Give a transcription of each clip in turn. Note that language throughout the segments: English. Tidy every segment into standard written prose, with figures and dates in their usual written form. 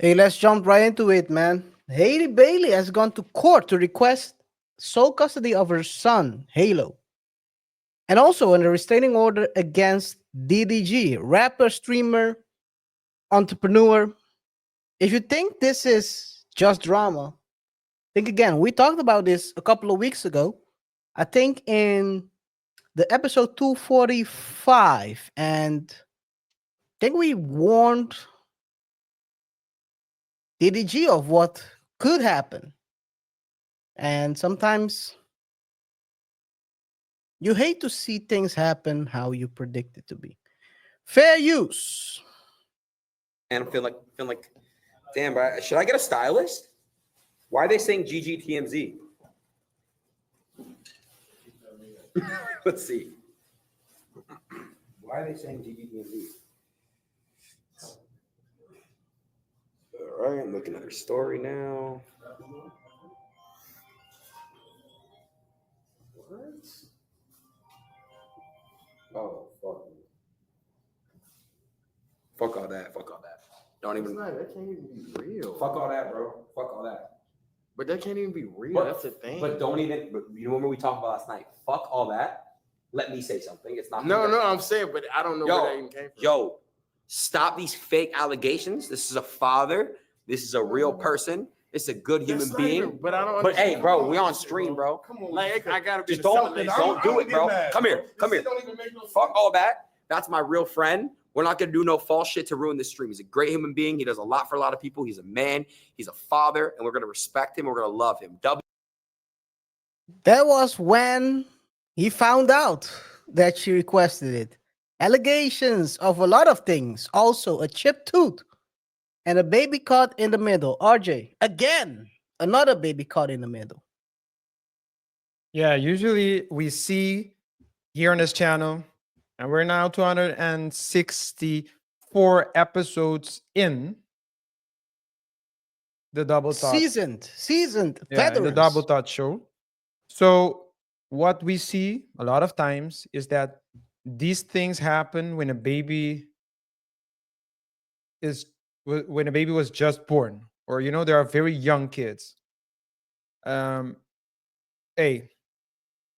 Hey, let's jump right into it, man. Haley Bailey has gone to court to request sole custody of her son, Halo, and also a restraining order against DDG, rapper, streamer, entrepreneur. If you think this is just drama, think again. We talked about this a couple of weeks ago. I think in the episode 245, and I think we warned DDG of what could happen. And sometimes you hate to see things happen how you predict it to be. Fair use. And I'm feeling like, damn, bro, should I get a stylist? Why are they saying GGTMZ? Let's see. Why are they saying GGTMZ? All right, I'm looking at her story now. What? Oh, fuck. Fuck all that. Fuck all that. Don't even. That can't even be real. Fuck all that, bro. Fuck all that. But that can't even be real. But, That's the thing. But don't even. But you remember we talked about last night? Fuck all that. Let me say something. It's not. No, I'm saying, but I don't know where that even came from. Yo, stop these fake allegations. This is a father. This is a real person. It's a good human being. But I don't. But hey, bro, we on stream, bro. Come on, like I gotta be. Just don't do it, bro. Come here. Fuck all that. That's my real friend. We're not gonna do no false shit to ruin this stream. He's a great human being. He does a lot for a lot of people. He's a man. He's a father, and we're gonna respect him. We're gonna love him. That was when he found out that she requested it. Allegations of a lot of things. Also, a chipped tooth and a baby caught in the middle. RJ, again, another baby caught in the middle. Yeah, usually we see here on this channel, and we're now 264 episodes in the Double Thought. Seasoned in the veterans. Double Thought show. So what we see a lot of times is that these things happen when a baby was just born, or there are very young kids. Hey,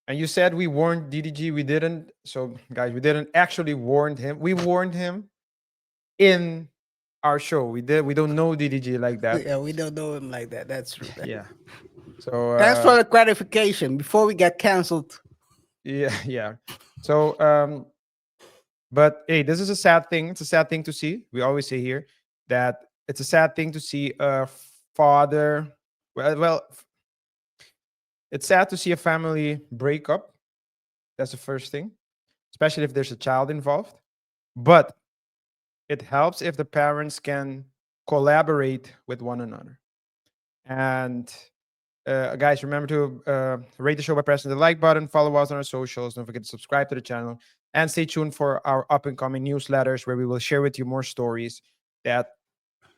and you said we warned DDG. We didn't. So guys, we didn't actually warn him. We warned him in our show. We don't know DDG like that. Yeah, we don't know him like that. That's true. Yeah. So thanks for the clarification before we get canceled. Yeah. So but hey, this is a sad thing. It's a sad thing to see. We always say here that it's a sad thing to see a father. Well, it's sad to see a family break up. That's the first thing, especially if there's a child involved. But it helps if the parents can collaborate with one another. And guys, remember to rate the show by pressing the like button, follow us on our socials, don't forget to subscribe to the channel, and stay tuned for our up-and-coming newsletters where we will share with you more stories that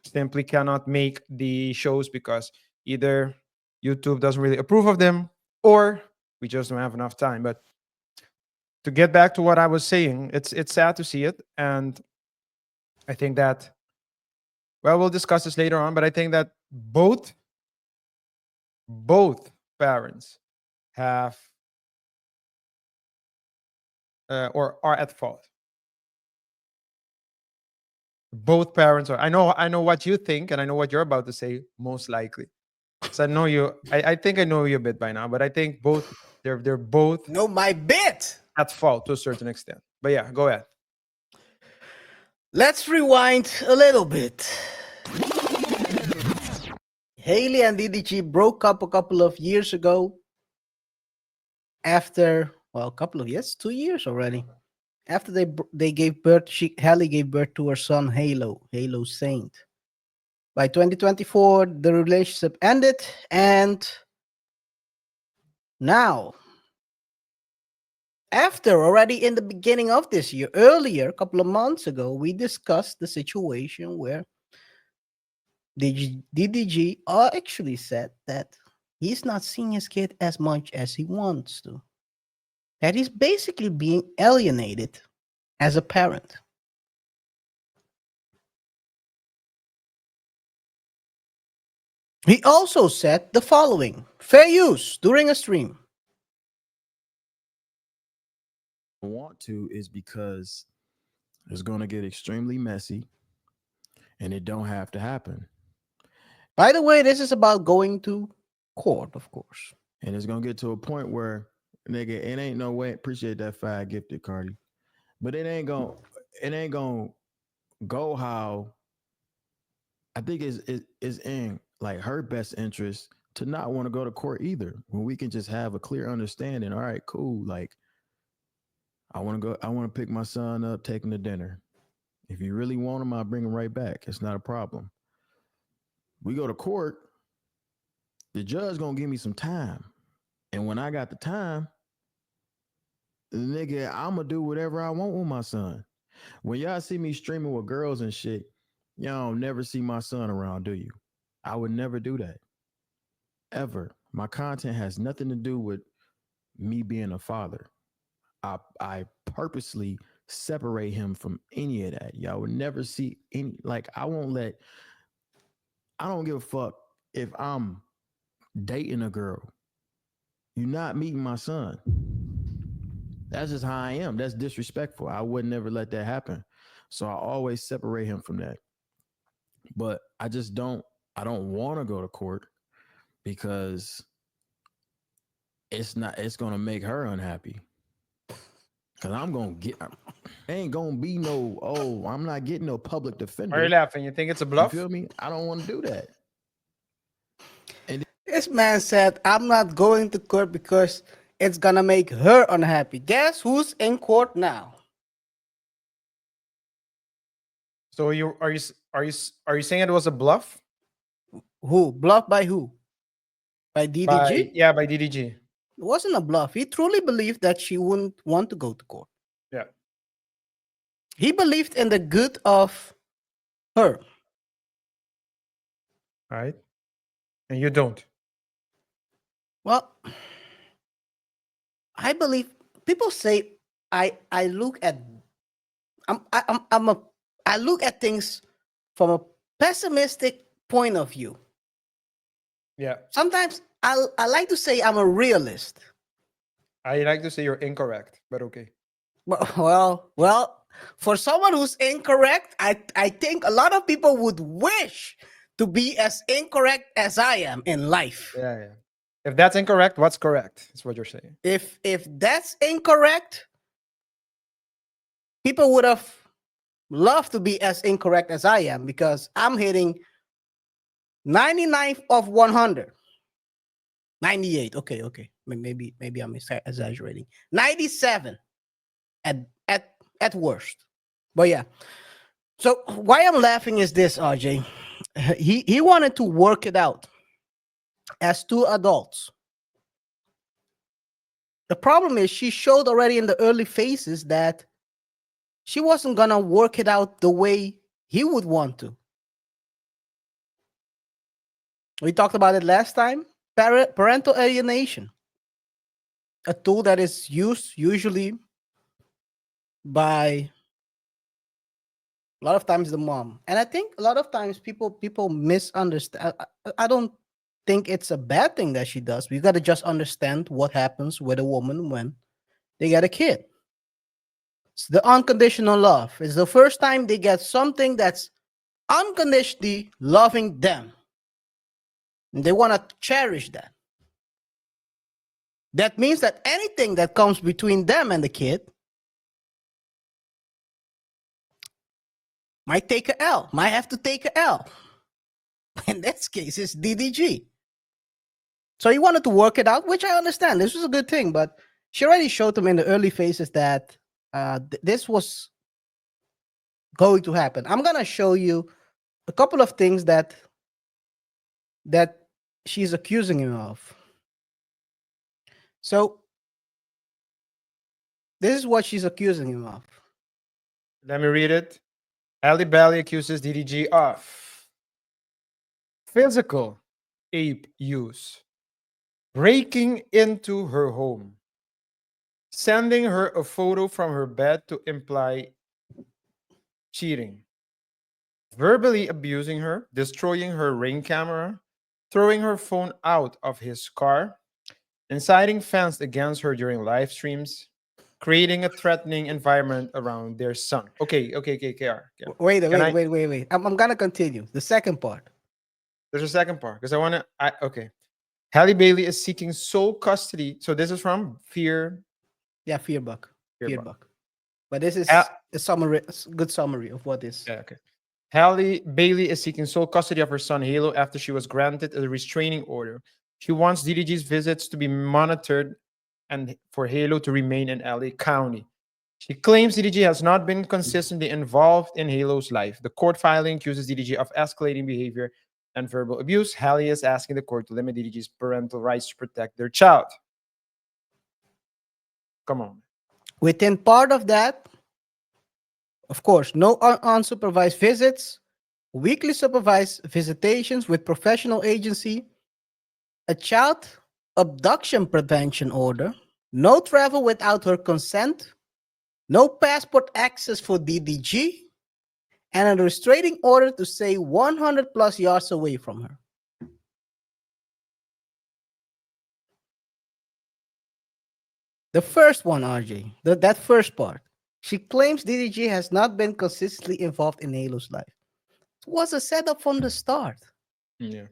simply cannot make the shows because either YouTube doesn't really approve of them or we just don't have enough time. But to get back to what I was saying, it's sad to see it. And I think that, well, we'll discuss this later on, but I think that both parents have or are at fault. Both parents are. I know what you think, and I know what you're about to say, most likely. So I know you. I think I know you a bit by now, but I think they're both know my bit at fault to a certain extent. But yeah, go ahead. Let's rewind a little bit. Halle and DDG broke up a couple of years ago after, well, a couple of years, 2 years already. After they gave birth, Halle gave birth to her son, Halo Saint. By 2024, the relationship ended, and now, after already in the beginning of this year, earlier, a couple of months ago, we discussed the situation where DDG actually said that he's not seeing his kid as much as he wants to. That he's basically being alienated as a parent. He also said the following: fair use during a stream. Want to is because it's going to get extremely messy and it don't have to happen. By the way, this is about going to court, of course. And it's going to get to a point where, nigga, it ain't no way. Appreciate that fire gifted, Cardi. But it ain't going to go how I think is in like her best interest to not want to go to court either. When we can just have a clear understanding. All right, cool. Like, I want to pick my son up, take him to dinner. If you really want him, I'll bring him right back. It's not a problem. We go to court, the judge gonna give me some time. And when I got the time, nigga, I'm gonna do whatever I want with my son. When y'all see me streaming with girls and shit, y'all don't never see my son around, do you? I would never do that. Ever. My content has nothing to do with me being a father. I purposely separate him from any of that. Y'all would never see any, like, I don't give a fuck if I'm dating a girl. You're not meeting my son. That's just how I am. That's disrespectful. I would never let that happen. So I always separate him from that. But I don't want to go to court because it's going to make her unhappy. Cause ain't gonna be no, I'm not getting no public defender. Are you laughing? You think it's a bluff? You feel me? I don't want to do that. This man said, I'm not going to court because it's gonna make her unhappy. Guess who's in court now? So are you saying it was a bluff? Who? Bluff by who? By DDG? By DDG. It wasn't a bluff. He truly believed that she wouldn't want to go to court. Yeah. He believed in the good of her. Right. And you don't. Well, I believe people say I look at I look at things from a pessimistic point of view. Yeah. Sometimes I like to say I'm a realist. I like to say you're incorrect, but okay. Well, for someone who's incorrect, I think a lot of people would wish to be as incorrect as I am in life. Yeah. If that's incorrect, what's correct? Is what you're saying. If that's incorrect, people would have loved to be as incorrect as I am because I'm hitting 99 of 100. 98. Okay. Maybe I'm exaggerating. 97 at worst. But yeah. So why I'm laughing is this, RJ. He wanted to work it out as two adults. The problem is she showed already in the early phases that she wasn't gonna work it out the way he would want to. We talked about it last time. Parental alienation, a tool that is used usually by a lot of times the mom, and I think a lot of times people misunderstand. I don't think it's a bad thing that she does. We got to just understand what happens with a woman when they get a kid. It's the unconditional love. It's the first time they get something that's unconditionally loving them. And they want to cherish that. That means that anything that comes between them and the kid might take a L, might have to take a L. In this case, it's DDG. So he wanted to work it out, which I understand. This was a good thing, but she already showed him in the early phases that this was going to happen. I'm going to show you a couple of things that she's accusing him of. So this is what she's accusing him of. Let me read it. Halle accuses DDG of physical abuse, breaking into her home, sending her a photo from her bed to imply cheating, verbally abusing her, destroying her Ring camera, throwing her phone out of his car, inciting fans against her during live streams, creating a threatening environment around their son. Okay, KR. Yeah. Wait, Can wait, I- wait, wait, wait. I'm gonna continue. The second part. There's a second part because I want to. Okay. Halle Bailey is seeking sole custody. So this is from Fear. Yeah, Fearbuck. Fearbuck. Fearbuck. But this is Ah. a summary, good summary of what is. Yeah, okay. Halle Bailey is seeking sole custody of her son Halo after she was granted a restraining order. She wants DDG's visits to be monitored and for Halo to remain in LA County. She claims DDG has not been consistently involved in Halo's life. The court filing accuses DDG of escalating behavior and verbal abuse. Halle is asking the court to limit DDG's parental rights to protect their child. Come on. Within part of that, of course, no unsupervised visits, weekly supervised visitations with professional agency, a child abduction prevention order, no travel without her consent, no passport access for DDG, and a restraining order to stay 100 plus yards away from her. The first one, RJ, that first part. She claims DDG has not been consistently involved in Halo's life. It was a setup from the start. Yeah.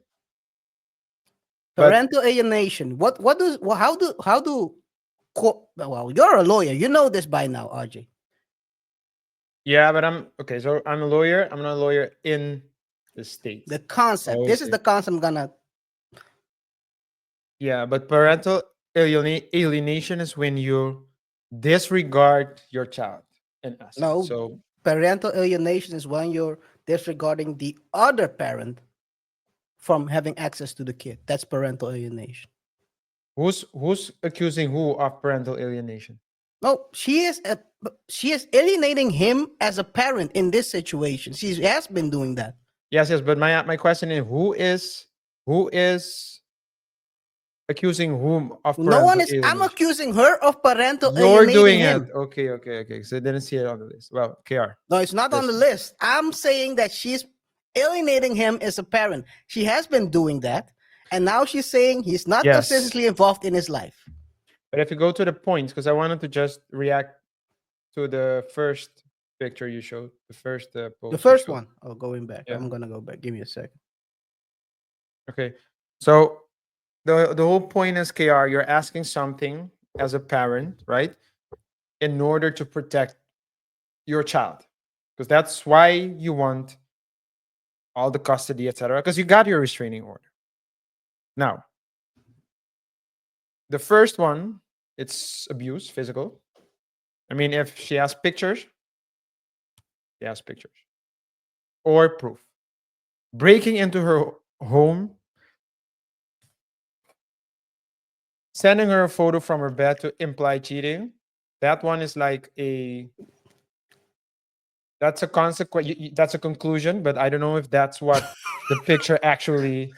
But- Parental alienation. Well, you're a lawyer. You know this by now, RJ. Yeah, but I'm okay. So I'm a lawyer. I'm not a lawyer in the States. The concept. This is Okay. the concept I'm gonna. Yeah, but parental alienation is when you disregard your child. In essence. No. So Parental alienation is when you're disregarding the other parent from having access to the kid. That's parental alienation. who's accusing who of parental alienation? No, she is alienating him as a parent in this situation. She has been doing that. Yes, but my question is who is accusing whom of parental No one is. alienation? I'm accusing her of parental You're alienating doing him. it. Okay. So I didn't see it on the list. Well, KR. No, it's not on the Yes. list. I'm saying that she's alienating him as a parent. She has been doing that, and now she's saying he's not Yes. consistently involved in his life. But if you go to the points, because I wanted to just react to the first picture you showed, the first post. The you first showed. one. Oh, going back. Yeah. I'm gonna go back. Give me a second. Okay. So the whole point is, KR, you're asking something as a parent, right? In order to protect your child. Because that's why you want all the custody, etc. Because you got your restraining order. Now, the first one, it's abuse, physical. I mean, if she has pictures, she has pictures. Or proof. Breaking into her home, sending her a photo from her bed to imply cheating. That one is like that's a consequence. That's a conclusion, but I don't know if that's what the picture actually.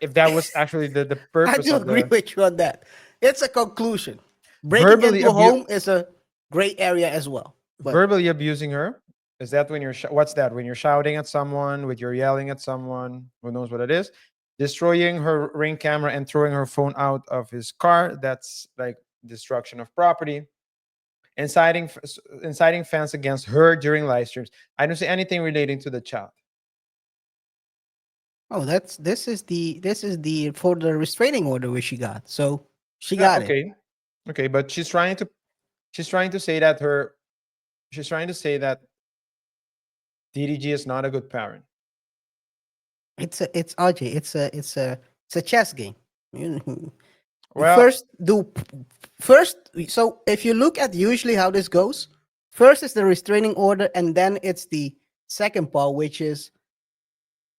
If that was actually the I purpose do of agree the with you on that. It's a conclusion. Breaking Verbally into a abu- home is a gray area as well. But verbally abusing her. Is that when you're what's that? When you're shouting at someone, when you're yelling at someone, who knows what it is? Destroying her ring camera and throwing her phone out of his car. That's like destruction of property. Inciting fans against her during live streams. I don't see anything relating to the child. oh, this is the for the restraining order which she got. So she Yeah, got it. okay, but she's trying to say that DDG is not a good parent. It's RJ. It's a chess game. Well, First. So if you look at usually how this goes, first is the restraining order, and then it's the second part, which is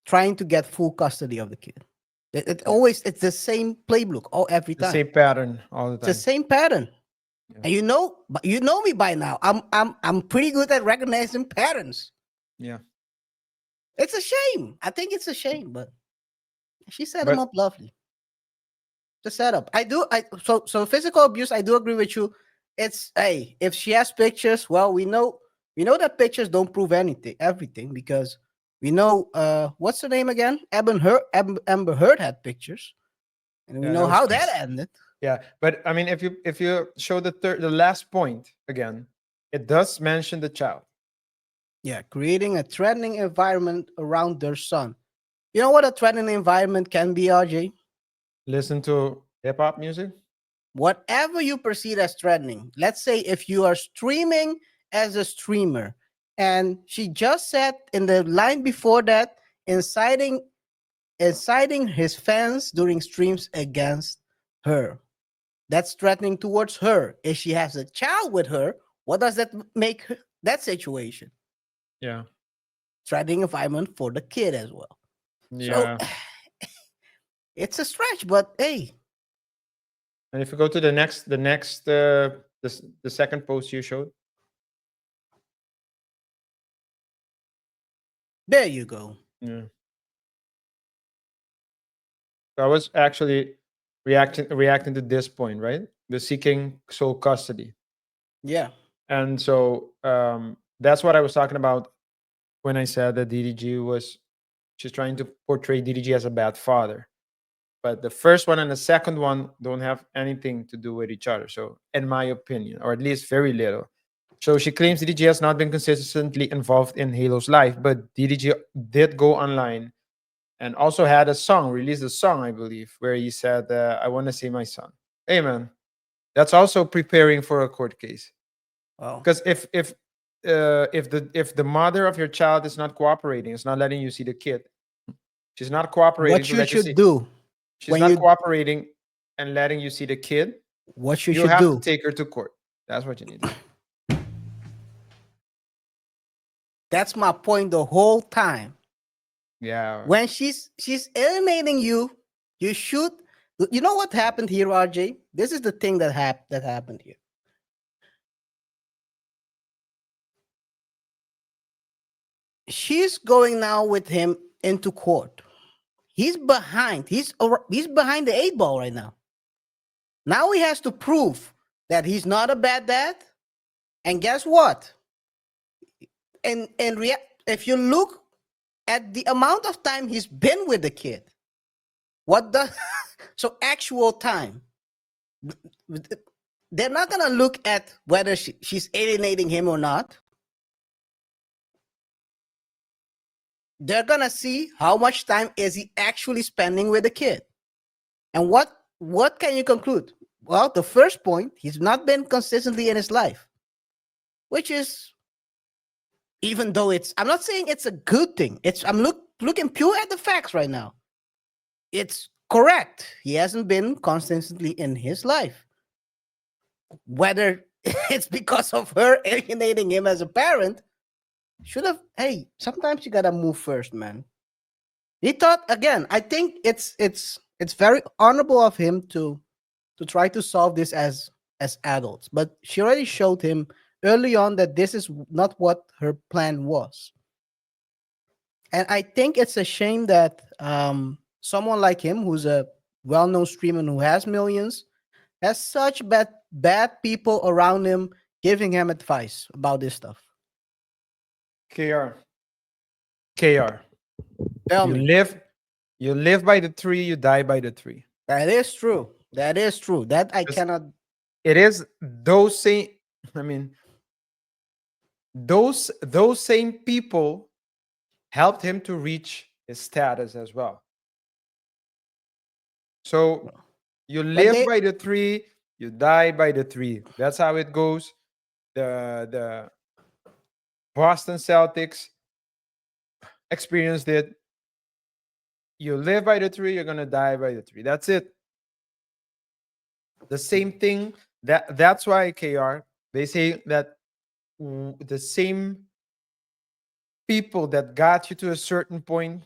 trying to get full custody of the kid. It's the same playbook every the time. same pattern all the It's the time. same pattern. Yeah. And you know me by now. I'm pretty good at recognizing patterns. Yeah. It's a shame. I think it's a shame, but she set him But- up lovely. The setup. So physical abuse, I do agree with you. It's if she has pictures, well, we know that pictures don't prove everything because We know what's the name again? Amber Heard had pictures, and we Yeah, know that was how that crazy. ended. Yeah, but I mean, if you show the last point again, it does mention the child. Yeah, creating a threatening environment around their son. You know what a threatening environment can be, RJ? Listen to hip hop music. Whatever you perceive as threatening. Let's say if you are streaming as a streamer, and she just said in the line before that, inciting his fans during streams against her. That's threatening towards her. If she has a child with her, what does that make that situation? Yeah, Threatening environment for the kid as well. So yeah. it's a stretch, but hey, And if you go to the second post you showed, there you go. yeah. So I was actually reacting to this point, right? The seeking sole custody. Yeah. And so that's what I was talking about when I said that DDG was she's trying to portray DDG as a bad father. But the first one and the second one don't have anything to do with each other. So, in my opinion, or at least very little. So she claims DDG has not been consistently involved in Halo's life, but DDG did go online and also had a song, released a song, I believe, where he said, "I want to see my son." Hey, man, that's also preparing for a court case. Well, Because if the mother of your child is not cooperating, it's not letting you see the kid. She's not cooperating what to you let you should see. do She's when not you cooperating and letting you see the kid. what you You should have to do. take her to court. That's what you need to do. That's my point the whole time. Yeah. When she's alienating you, you should. You know what happened here, RJ? This is the thing that happened here. She's going now with him into court. He's behind. He's behind the eight ball right now. Now he has to prove that he's not a bad dad. And guess what? If you look at the amount of time he's been with the kid, what the so actual time. They're not gonna look at whether she's alienating him or not. They're gonna see how much time is he actually spending with the kid. And what can you conclude? Well, the first point, he's not been consistently in his life, which is, even though I'm not saying it's a good thing. I'm looking pure at the facts right now. It's correct. He hasn't been consistently in his life. Whether it's because of her alienating him as a parent, should have. Hey, sometimes you gotta move first, man. He thought again. I think it's very honorable of him to try to solve this as adults, but she already showed him early on that this is not what her plan was. And I think it's a shame that someone like him, who's a well-known streamer who has millions, has such bad people around him giving him advice about this stuff. KR. KR. Tell You me. you live by the tree, you die by the tree. That is true. That is true. That I Just- cannot. It is those same, I mean, those same people helped him to reach his status as well. So you live they- by the tree, you die by the tree. That's how it goes. The Boston Celtics experienced it. You live by the tree, you're gonna die by the tree. That's it. The same thing. That's why KR, they say that the same people that got you to a certain point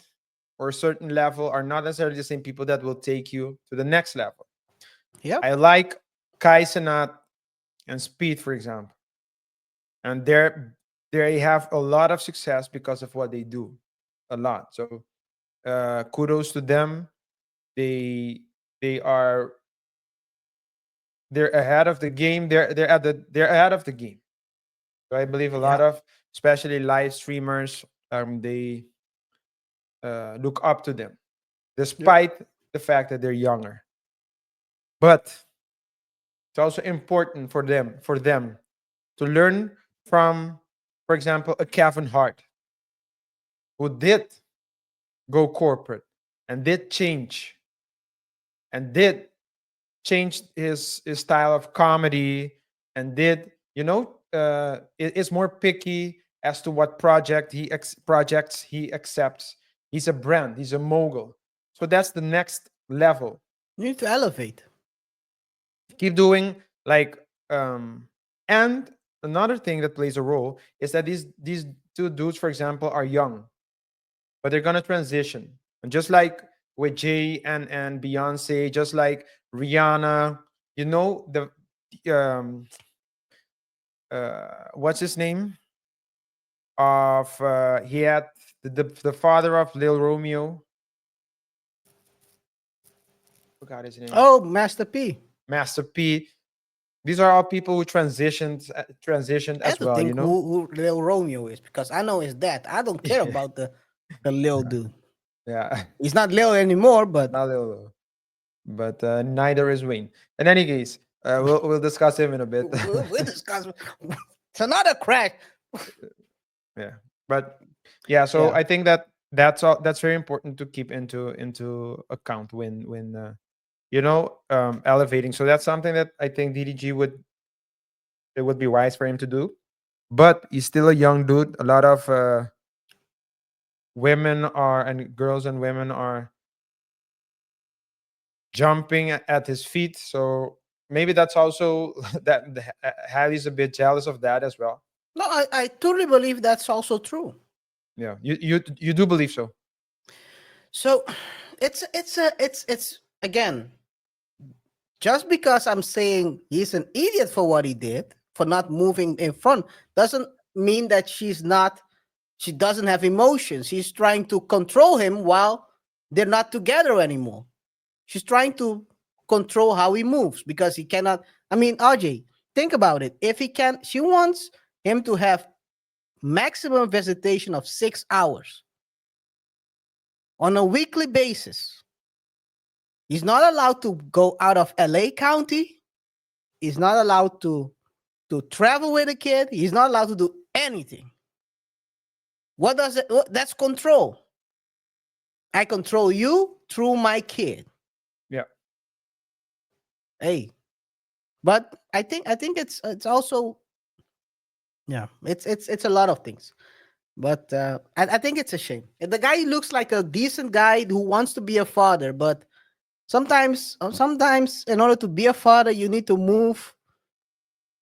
or a certain level are not necessarily the same people that will take you to the next level. Yep. I like Kai Cenat and Speed, for example. And they have a lot of success because of what they do. A lot. So kudos to them. They are they're ahead of the game. They're ahead of the game. So I believe a lot Yeah. of, especially live streamers, look up to them, despite the fact that they're younger. But it's also important for them to learn from, for example, a Kevin Hart who did go corporate and did change and did change his style of comedy and did is more picky as to what projects he accepts. He's a brand, he's a mogul, so that's the next level. You need to elevate. Keep doing like and another thing that plays a role is that these two dudes, for example, are young, but they're gonna transition. And just like with Jay and Beyonce, just like Rihanna, the what's his name? He had the father of Lil Romeo. Forgot his name. Oh, Master P. Master P. These are all people who transitioned I as have to well. think who Lil Romeo is, because I know it's that. I don't care about the Lil dude. Yeah. He's not Lil anymore, but Not Lil, but neither is Wayne. In any case, we'll discuss him in a bit. we'll discuss. It's another crack. Yeah, but yeah. So Yeah. I think that's all. That's very important to keep into account when elevating. So that's something that I think DDG would be wise for him to do. But he's still a young dude. A lot of girls and women are jumping at his feet. So maybe that's also that Hallie's a bit jealous of that as well. No, I totally believe that's also true. Yeah, you do believe so. So it's again, just because I'm saying he's an idiot for what he did, for not moving in front, doesn't mean that she doesn't have emotions. She's trying to control him while they're not together anymore. She's trying to control how he moves because he cannot. I mean, RJ, think about it. If he can, she wants him to have maximum visitation of 6 hours on a weekly basis. He's not allowed to go out of LA County. He's not allowed to travel with a kid. He's not allowed to do anything. What does it? That's control. I control you through my kid. Yeah. Hey, but I think it's also, yeah, it's a lot of things. But I think it's a shame. The guy looks like a decent guy who wants to be a father, but sometimes in order to be a father, you need to move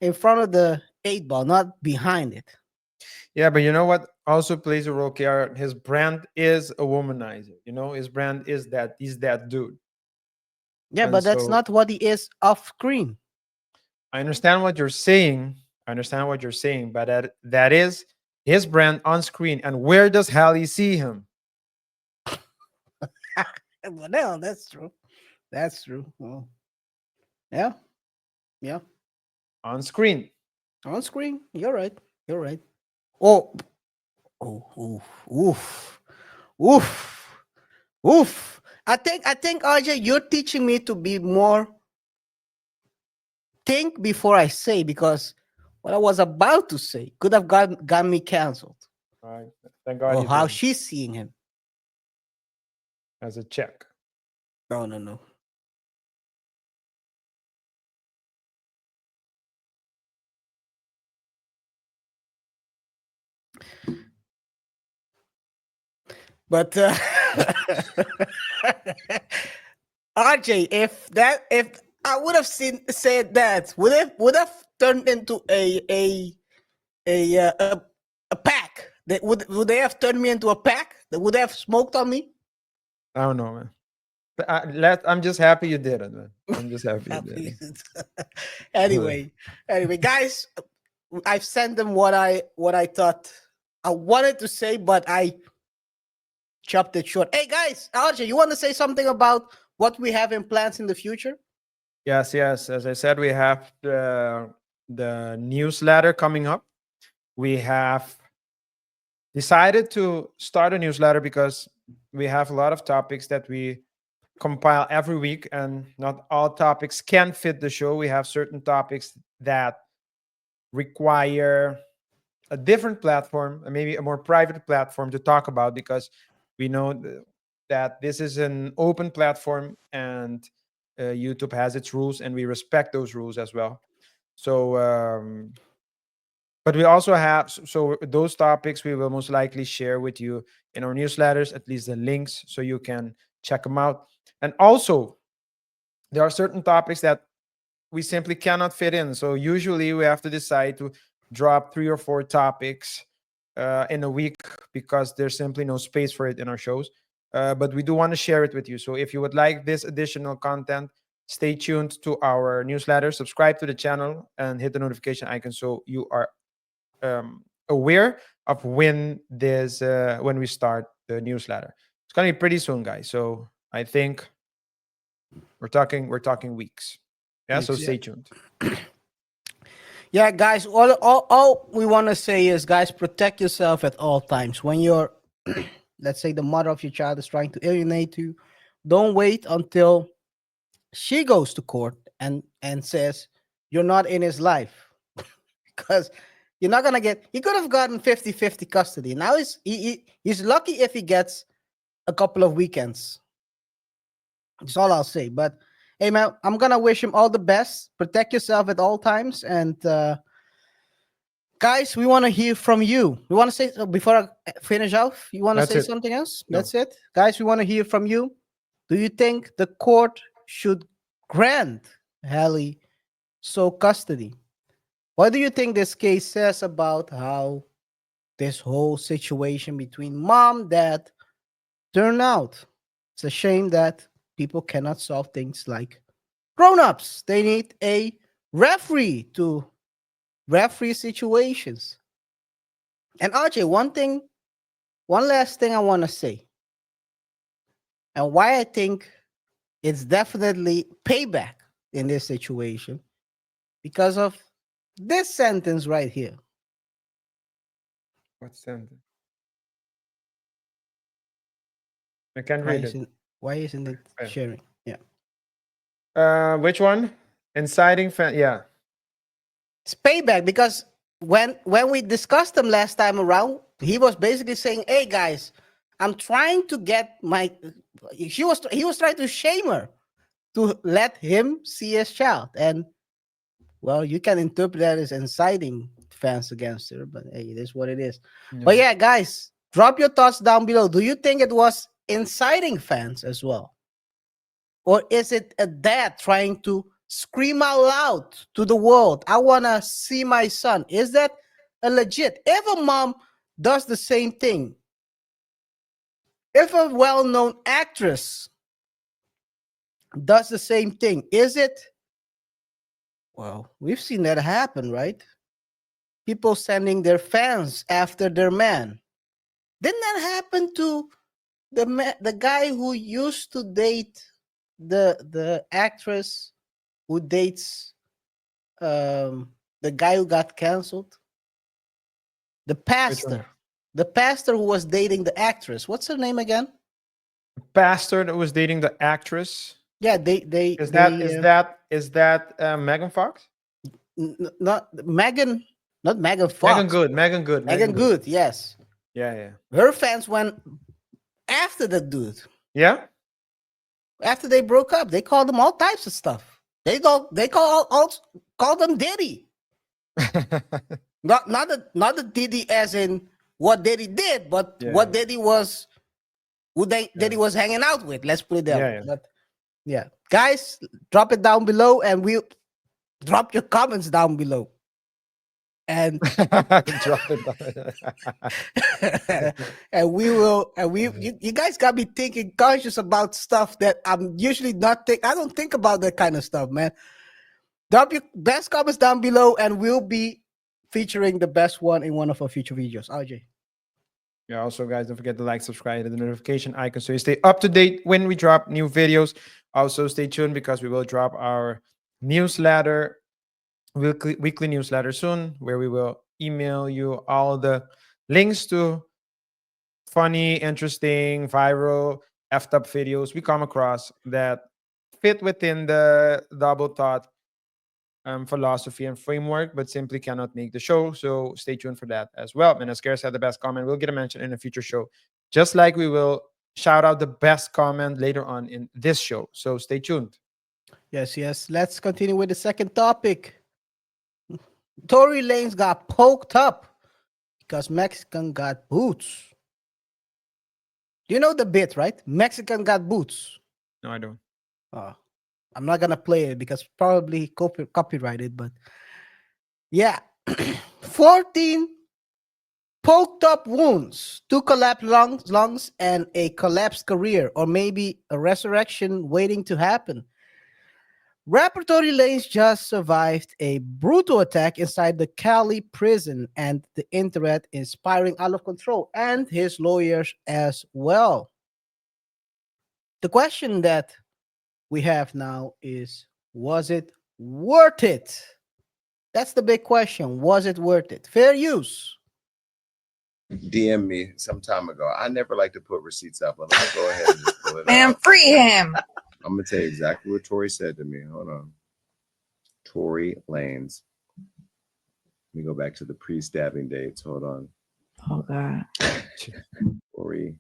in front of the 8 ball, not behind it. Yeah, but you know what also plays a role, KR? His brand is a womanizer. His brand is that he's that dude. Yeah, And but that's so not what he is off screen. I understand what you're saying. But that is his brand on screen. And where does Halle see him? Well, no, that's true. That's true. Well, yeah. On screen. On screen. You're right. Oh, oof. I think RJ, you're teaching me to be more think before I say, because what I was about to say could have got me canceled. All right. Thank God Or you how didn't. she's seeing him. As a check. No. But RJ, if I would have said that, would have turned into a pack. Would they have turned me into a pack? That would have smoked on me? I don't know, man. I'm just happy you did it, man. I'm just happy you did it. anyway, guys, I've sent them what I thought I wanted to say, but I chopped it short. Hey guys, RJ, you want to say something about what we have in plans in the future? Yes. As I said, we have the newsletter coming up. We have decided to start a newsletter because we have a lot of topics that we compile every week, and not all topics can fit the show. We have certain topics that require a different platform, maybe a more private platform to talk about, because we know that this is an open platform, and YouTube has its rules, and we respect those rules as well. So, but we also have, so those topics we will most likely share with you in our newsletters, at least the links, so you can check them out. And also, there are certain topics that we simply cannot fit in. So usually we have to decide to drop 3 or 4 topics in a week, because there's simply no space for it in our shows. But we do want to share it with you. So if you would like this additional content, stay tuned to our newsletter, subscribe to the channel, and hit the notification icon so you are aware of when we start the newsletter. It's gonna be pretty soon, guys. So I think we're talking weeks. Yeah, so Weeks, stay tuned. Yeah, guys, all we want to say is, guys, protect yourself at all times. When you're, let's say, the mother of your child is trying to alienate you, don't wait until she goes to court and says you're not in his life, because you're not gonna get. He could have gotten 50-50 custody. Now he's lucky if he gets a couple of weekends. That's all I'll say. But hey, man, I'm gonna wish him all the best. Protect yourself at all times, and guys, we want to hear from you. We want to say, before I finish off, you want to That's say it. something else? No. That's it, guys. We want to hear from you. Do you think the court should grant Halle sole custody? What do you think this case says about how this whole situation between mom, dad turned out? It's a shame that people cannot solve things like grown-ups. They need a referee to referee situations. And RJ, one last thing I want to say, and why I think it's definitely payback in this situation, because of this sentence right here. What's sentence? I can't Why read it. isn't it Yeah. sharing? Yeah. Which one? Inciting fan. Yeah. It's payback, because when we discussed him last time around, he was basically saying, "Hey guys, I'm trying to get my." He was trying to shame her to let him see his child, and well, you can interpret that as inciting fans against her. But hey, it is what it is. But yeah, guys, drop your thoughts down below. Do you think it was inciting fans as well, or is it a dad trying to scream out loud to the world, "I want to see my son"? Is that a legit? If a mom does the same thing, if a well-known actress does the same thing, is it? Well, we've seen that happen, right? People sending their fans after their man. Didn't that happen to the guy who used to date the actress who dates the guy who got canceled? The pastor who was dating the actress. What's her name again? Pastor that was dating the actress. Yeah, Is that Megan Fox? Not Megan Fox. Megan Good. Megan Good, yes. Yeah. Her fans went after the dude. Yeah. After they broke up, they called him all types of stuff. They call them Diddy. Not the Diddy as in what Diddy did, but what Diddy was, Diddy was hanging out with. Let's put it that way. But yeah, guys, drop it down below, and we'll drop your comments down below. And Drop it down. and you guys got me thinking, conscious about stuff that I'm usually not I don't think about that kind of stuff, man. Drop your best comments down below, and we'll be featuring the best one in one of our future videos. RJ. Yeah, also, guys, don't forget to like, subscribe, and the notification icon so you stay up to date when we drop new videos. Also, stay tuned, because we will drop our newsletter, weekly newsletter soon, where we will email you all the links to funny, interesting, viral, effed up videos we come across that fit within the double thought philosophy and framework, but simply cannot make the show. So stay tuned for that as well. And as Gareth had the best comment, we'll get a mention in a future show, just like we will shout out the best comment later on in this show. So stay tuned. Yes, yes. Let's continue with the second topic. Tory Lanez got poked up because Mexican got boots. You know the bit, right? Mexican got boots. No, I don't. I'm not gonna play it because probably copyrighted, but yeah. 14 poked up wounds, 2 collapsed lungs, and a collapsed career, or maybe a resurrection waiting to happen. Rapper Tory Lanez just survived a brutal attack inside the Cali prison, and the internet is spiraling out of control, and his lawyers as well. The question that we have now is, was it worth it? That's the big question. Was it worth it? Fair use. DM me some time ago. I never like to put receipts up, but let me go ahead and just pull it Man, out. free him. I'm gonna tell you exactly what Tory said to me. Hold on. Tory Lanez. Let me go back to the pre-stabbing dates. Hold on. Oh God. Tory.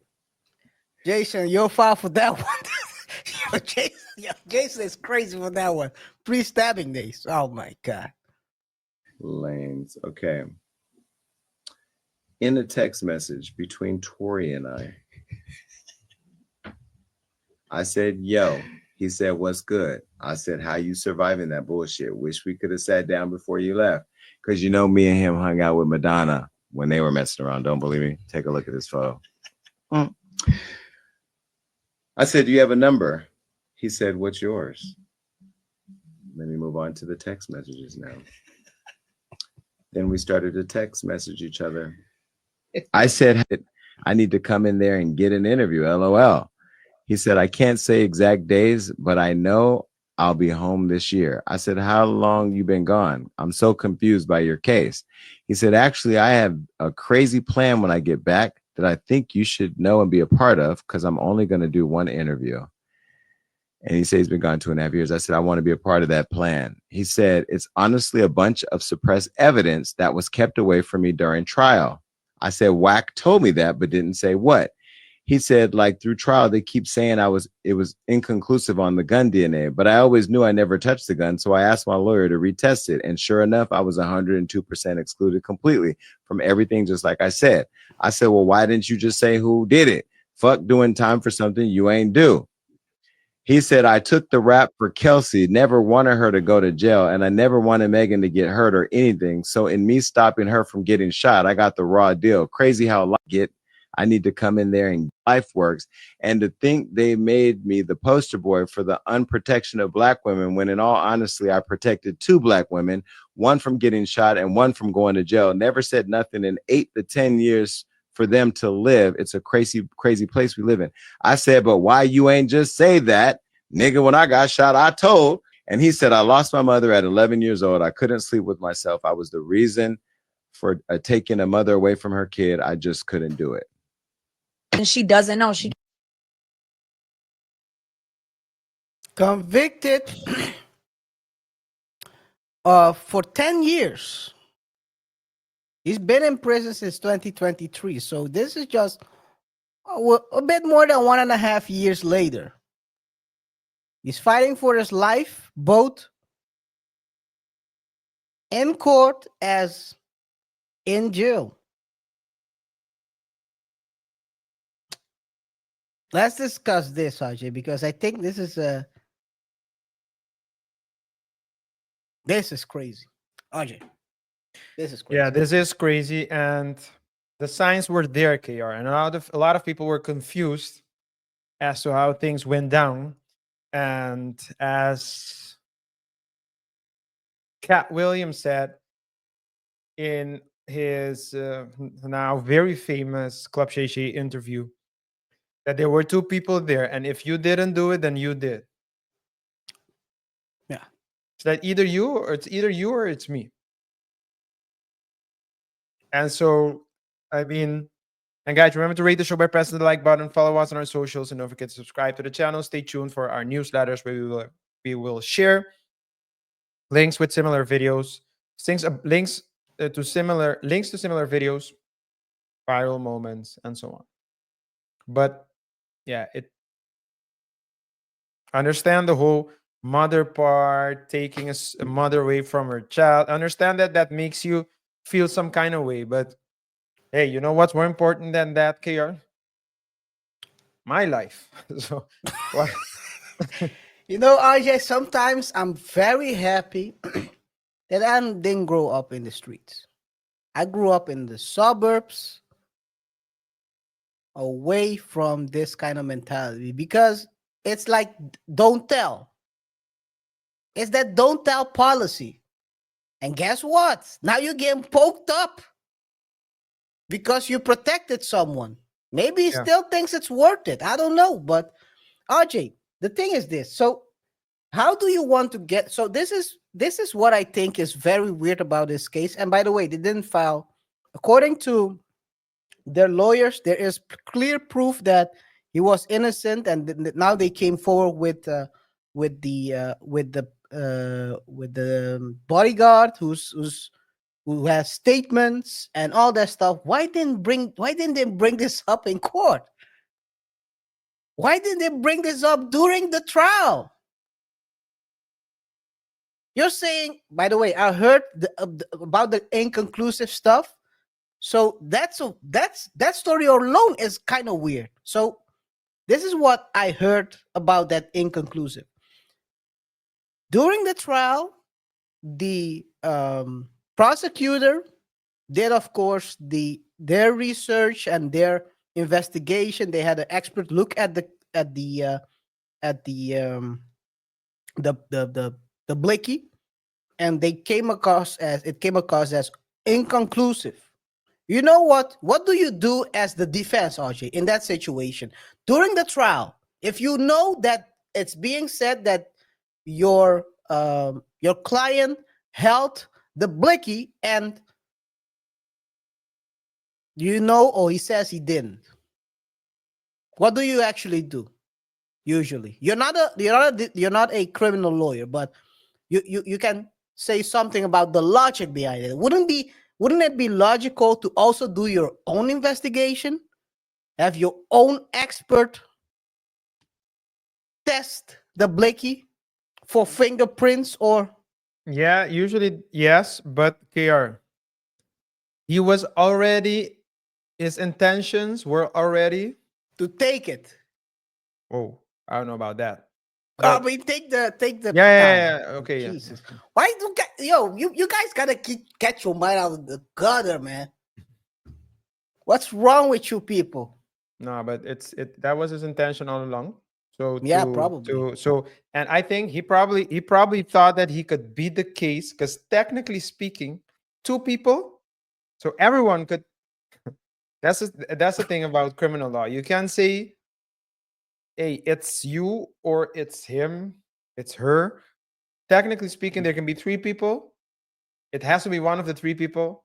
Jason, you'll file for that one. Jason is crazy for that one. Pre-stabbing days. Oh my God. Lanez. Okay. In a text message between Tory and I said, yo. He said, what's good? I said, how you surviving that bullshit? Wish we could have sat down before you left. Because you know me and him hung out with Madonna when they were messing around. Don't believe me? Take a look at this photo. I said, do you have a number? He said, what's yours? Let me move on to the text messages now. Then we started to text message each other. I said, I need to come in there and get an interview, LOL. He said, I can't say exact days, but I know I'll be home this year. I said, how long you been gone? I'm so confused by your case. He said, actually, I have a crazy plan when I get back that I think you should know and be a part of, because I'm only going to do one interview. And he said he's been gone 2.5 years. I said, I want to be a part of that plan. He said, it's honestly a bunch of suppressed evidence that was kept away from me during trial. I said, Wack told me that, but didn't say what. He said, like, through trial, they keep saying it was inconclusive on the gun DNA, but I always knew I never touched the gun. So I asked my lawyer to retest it. And sure enough, I was 102% excluded completely from everything, just like I said. I said, well, why didn't you just say who did it? Fuck doing time for something you ain't do. He said, I took the rap for Kelsey, never wanted her to go to jail, and I never wanted Megan to get hurt or anything. So in me stopping her from getting shot, I got the raw deal. Crazy how I need to come in there and life works. And to think they made me the poster boy for the unprotection of Black women, when in all honesty, I protected 2 Black women, one from getting shot and one from going to jail. Never said nothing in 8 to 10 years for them to live. It's a crazy, crazy place we live in. I said, but why you ain't just say that? Nigga, when I got shot, I told. And he said, I lost my mother at 11 years old. I couldn't sleep with myself. I was the reason for taking a mother away from her kid. I just couldn't do it. And she doesn't know. She Convicted for 10 years. He's been in prison since 2023. So this is just a bit more than 1.5 years later. He's fighting for his life, both in court as in jail. Let's discuss this, Ajay, because I think this is crazy. Ajay, this is crazy. Yeah, this is crazy, and the signs were there, KR, and a lot of people were confused as to how things went down. And as Cat Williams said in his now very famous Club Shay Shay interview, that there were 2 people there, and if you didn't do it, then you did. Yeah. It's that either you or it's me. And so, I mean, And guys, remember to rate the show by pressing the like button, follow us on our socials, and don't forget to subscribe to the channel. Stay tuned for our newsletters where we will share links with similar videos, links to similar videos, viral moments, and so on. But yeah, understand the whole mother part, taking a mother away from her child. Understand that makes you feel some kind of way, but hey, you know what's more important than that, KR? My life. So what? You know, RJ, sometimes I'm very happy that I didn't grow up in the streets. I grew up in the suburbs, away from this kind of mentality, because it's like don't tell. It's that don't tell policy. And guess what? Now you're getting poked up because you protected someone. Maybe he Yeah. still thinks it's worth it. I don't know. But RJ, the thing is this. So how do you want to get, so this is what I think is very weird about this case. And by the way, they didn't file, according to their lawyers, there is clear proof that he was innocent, and now they came forward with the bodyguard who has statements and all that stuff. Why didn't they bring this up in court? Why didn't they bring this up during the trial? You're saying, by the way, I heard about the inconclusive stuff. So that story alone is kind of weird. So this is what I heard about that inconclusive. During the trial, the prosecutor did, of course, their research and their investigation. They had an expert look at the blicky, and they came across as inconclusive. You know what? What do you do as the defense, RJ, in that situation? During the trial, if you know that it's being said that your client held the blicky and he says he didn't, what do you actually do? Usually, you're not a criminal lawyer, but you can say something about the logic behind it. Wouldn't it be logical to also do your own investigation? Have your own expert test the blicky for fingerprints or... Yeah, usually yes, but KR, his intentions were already to take it. Oh, I don't know about that. I But mean, take the yeah. Okay, yeah. Jesus. Why do you guys gotta get your mind out of the gutter, man? What's wrong with you people? No, but that was his intention all along. So Yeah, probably. And I think he probably thought that he could beat the case because technically speaking, two people, so everyone could. That's the thing about criminal law. You can't say, hey, it's you or it's him, it's her. Technically speaking, there can be three people. It has to be one of the three people,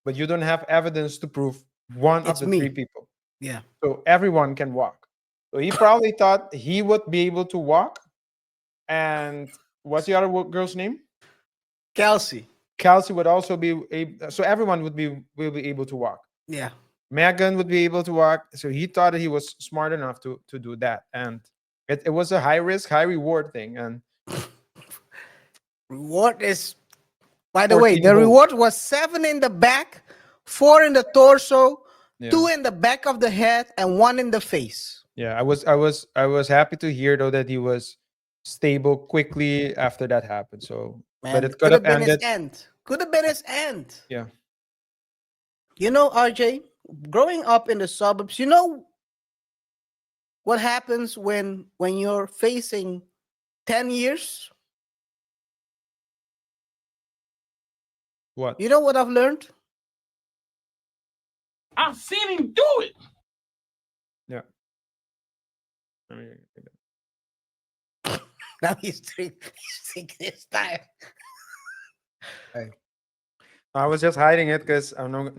but you don't have evidence to prove one It's of the me. three people. Yeah. So everyone can walk. So he probably thought he would be able to walk. And what's the other girl's name? Kelsey. Kelsey would also be able, so everyone will be able to walk. Yeah. Megan would be able to walk. So he thought that he was smart enough to do that. And it was a high risk, high reward thing. And reward is, by the way, 14 the votes. reward was 7 in the back, 4 in the torso, Yeah. 2 in the back of the head, and 1 in the face. Yeah, I was happy to hear though that he was stable quickly after that happened. So, Man, but it could have been his ended. end. Could have been his end. Yeah. You know, RJ, growing up in the suburbs, you know what happens when you're facing 10 years? What? You know what I've learned? I've seen him do it. Yeah. I mean, Now he's taking his time. I was just hiding it because I no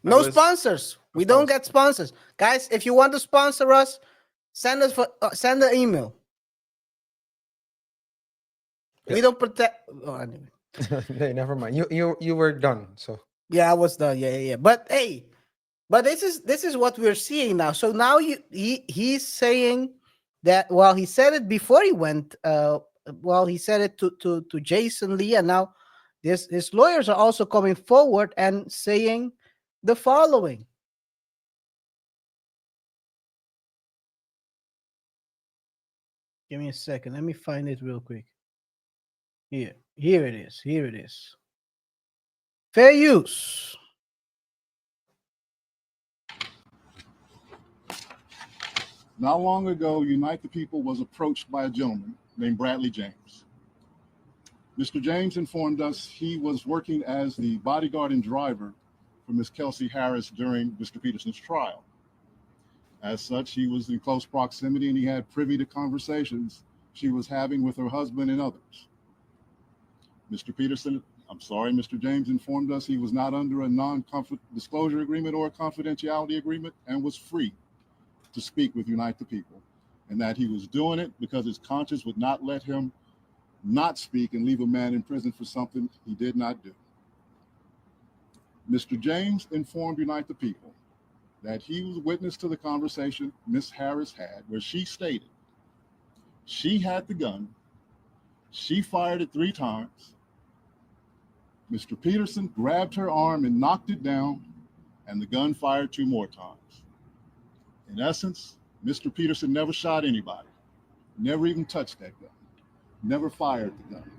No sponsors. We don't get sponsors, guys. If you want to sponsor us, send an email. We don't protect. Oh, anyway. Hey, never mind. You were done. So Yeah, I was done. Yeah. But hey, this is what we're seeing now. So now he's saying that. Well, he said it before he went. He said it to Jason Lee, and now his lawyers are also coming forward and saying the following. Give me a second. Let me find it real quick. Here it is. Here it is. Fair use. Not long ago, Unite the People was approached by a gentleman named Bradley James. Mr. James informed us he was working as the bodyguard and driver for Ms. Kelsey Harris during Mr. Peterson's trial. As such, he was in close proximity and he had privy to conversations she was having with her husband and others. Mr. James informed us he was not under a non-disclosure agreement or a confidentiality agreement and was free to speak with Unite the People, and that he was doing it because his conscience would not let him not speak and leave a man in prison for something he did not do. Mr. James informed Unite the People that he was witness to the conversation Ms. Harris had, where she stated she had the gun, she fired it 3 times, Mr. Peterson grabbed her arm and knocked it down, and the gun fired 2 more times. In essence, Mr. Peterson never shot anybody, never even touched that gun, never fired the gun.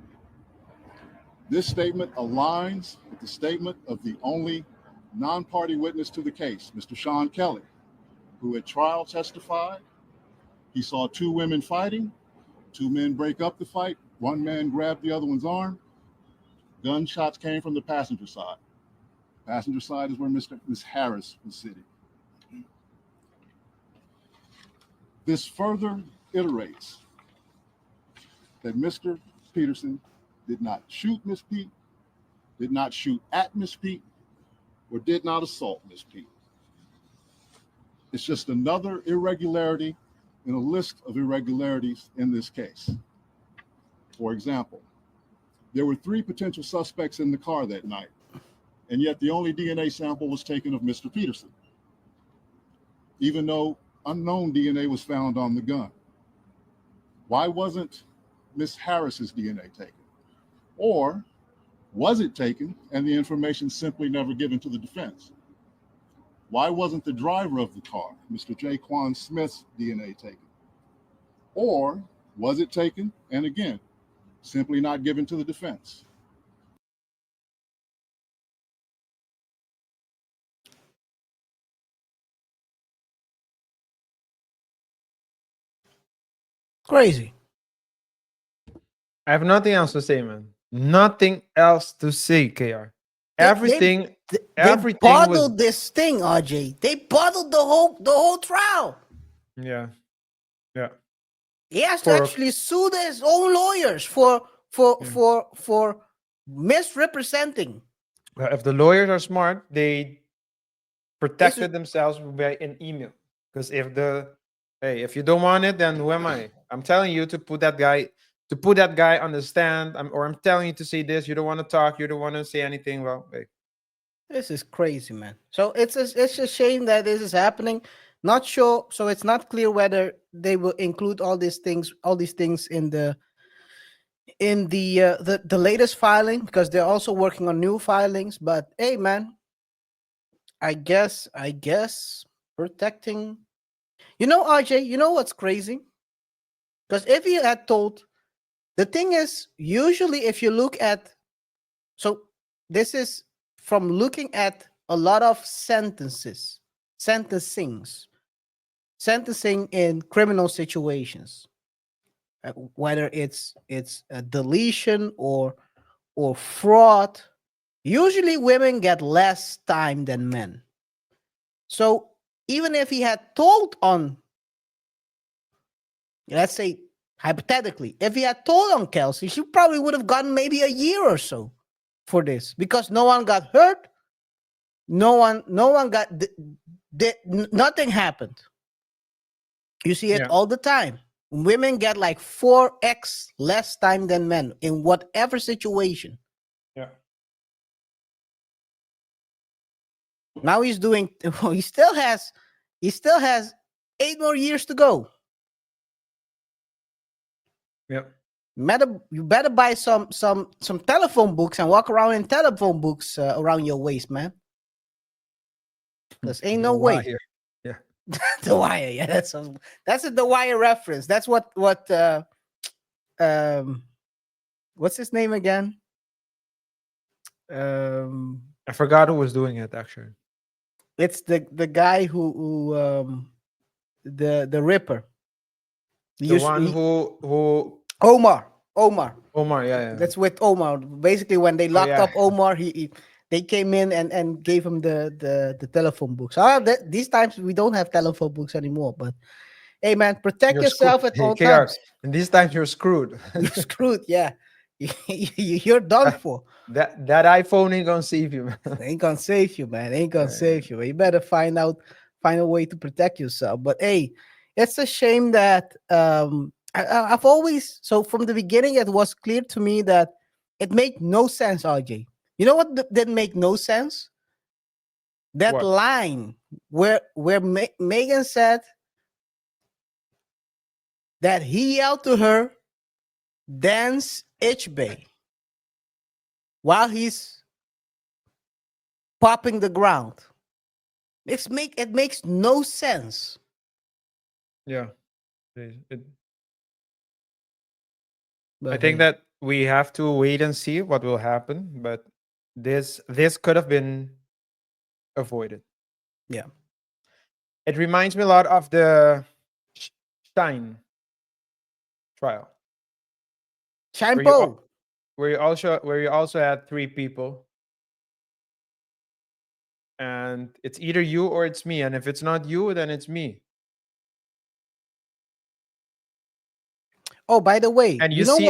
This statement aligns with the statement of the only non-party witness to the case, Mr. Sean Kelly, who at trial testified he saw 2 women fighting, 2 men break up the fight, 1 man grabbed the other one's arm. Gunshots came from the passenger side. Passenger side is where Ms. Harris was sitting. This further iterates that Mr. Peterson did not shoot Miss Pete, did not shoot at Miss Pete, or did not assault Miss Pete. It's just another irregularity in a list of irregularities in this case. For example, there were 3 potential suspects in the car that night, and yet the only DNA sample was taken of Mr. Peterson, even though unknown DNA was found on the gun. Why wasn't Miss Harris's DNA taken? Or was it taken and the information simply never given to the defense? Why wasn't the driver of the car, Mr. Jaquan Smith's DNA taken? Or was it taken and again, simply not given to the defense? Crazy. I have nothing else to say, man. Nothing else to say, KR. Everything They bottled this thing, RJ. They bottled the whole trial. Yeah. He has to actually sue his own lawyers for misrepresenting. If the lawyers are smart, they protected themselves by an email. Because if you don't want it, then who am I? I'm telling you to put that guy on the stand. I'm telling you to say this. You don't want to talk. You don't want to say anything. Well, hey. This is crazy, man. So it's a shame that this is happening. Not sure. So it's not clear whether they will include all these things in the latest filing, because they're also working on new filings. But hey, man, I guess protecting. RJ, you know what's crazy? Because if you had told, the thing is, usually if you look at, so this is from looking at a lot of sentencing in criminal situations, whether it's a deletion or fraud. Usually women get less time than men. So even if he had told on, let's say hypothetically, if he had told on Kelsey, she probably would have gotten maybe a year or so for this, because no one got hurt. No one got Nothing happened. You see it Yeah. all the time. Women get like 4x less time than men in whatever situation. Yeah. Now he's doing. He still has 8 more years to go. Yeah. You better buy some telephone books and walk around in telephone books around your waist, man. There's ain't no way. Wire. Yeah. The Wire, yeah, that's a The Wire reference. That's what what's his name again? I forgot who was doing it actually. It's the guy who the Ripper. The one who Omar. Omar, yeah. That's with Omar. Basically, when they locked yeah. up Omar, they came in and gave him the telephone books. These times we don't have telephone books anymore. But hey, man, protect You're yourself screwed. at all KaiR, times. and these times you're screwed. You're screwed. Yeah, you're done for. that iPhone ain't gonna save you, man. Ain't gonna save you, man. Ain't gonna Yeah, save you. You better find a way to protect yourself. But hey, it's a shame that I've always, so from the beginning it was clear to me that it made no sense, RJ. You know what didn't make no sense? That What? line where Megan said that he yelled to her, dance Bay, while he's popping the ground. It makes no sense. Yeah. But I think hey, that we have to wait and see what will happen, but this could have been avoided. Yeah. It reminds me a lot of the Shine trial, Shine where you, Po. where you also had 3 people, and it's either you or it's me, and if it's not you, then it's me. Oh, by the way, And you know what?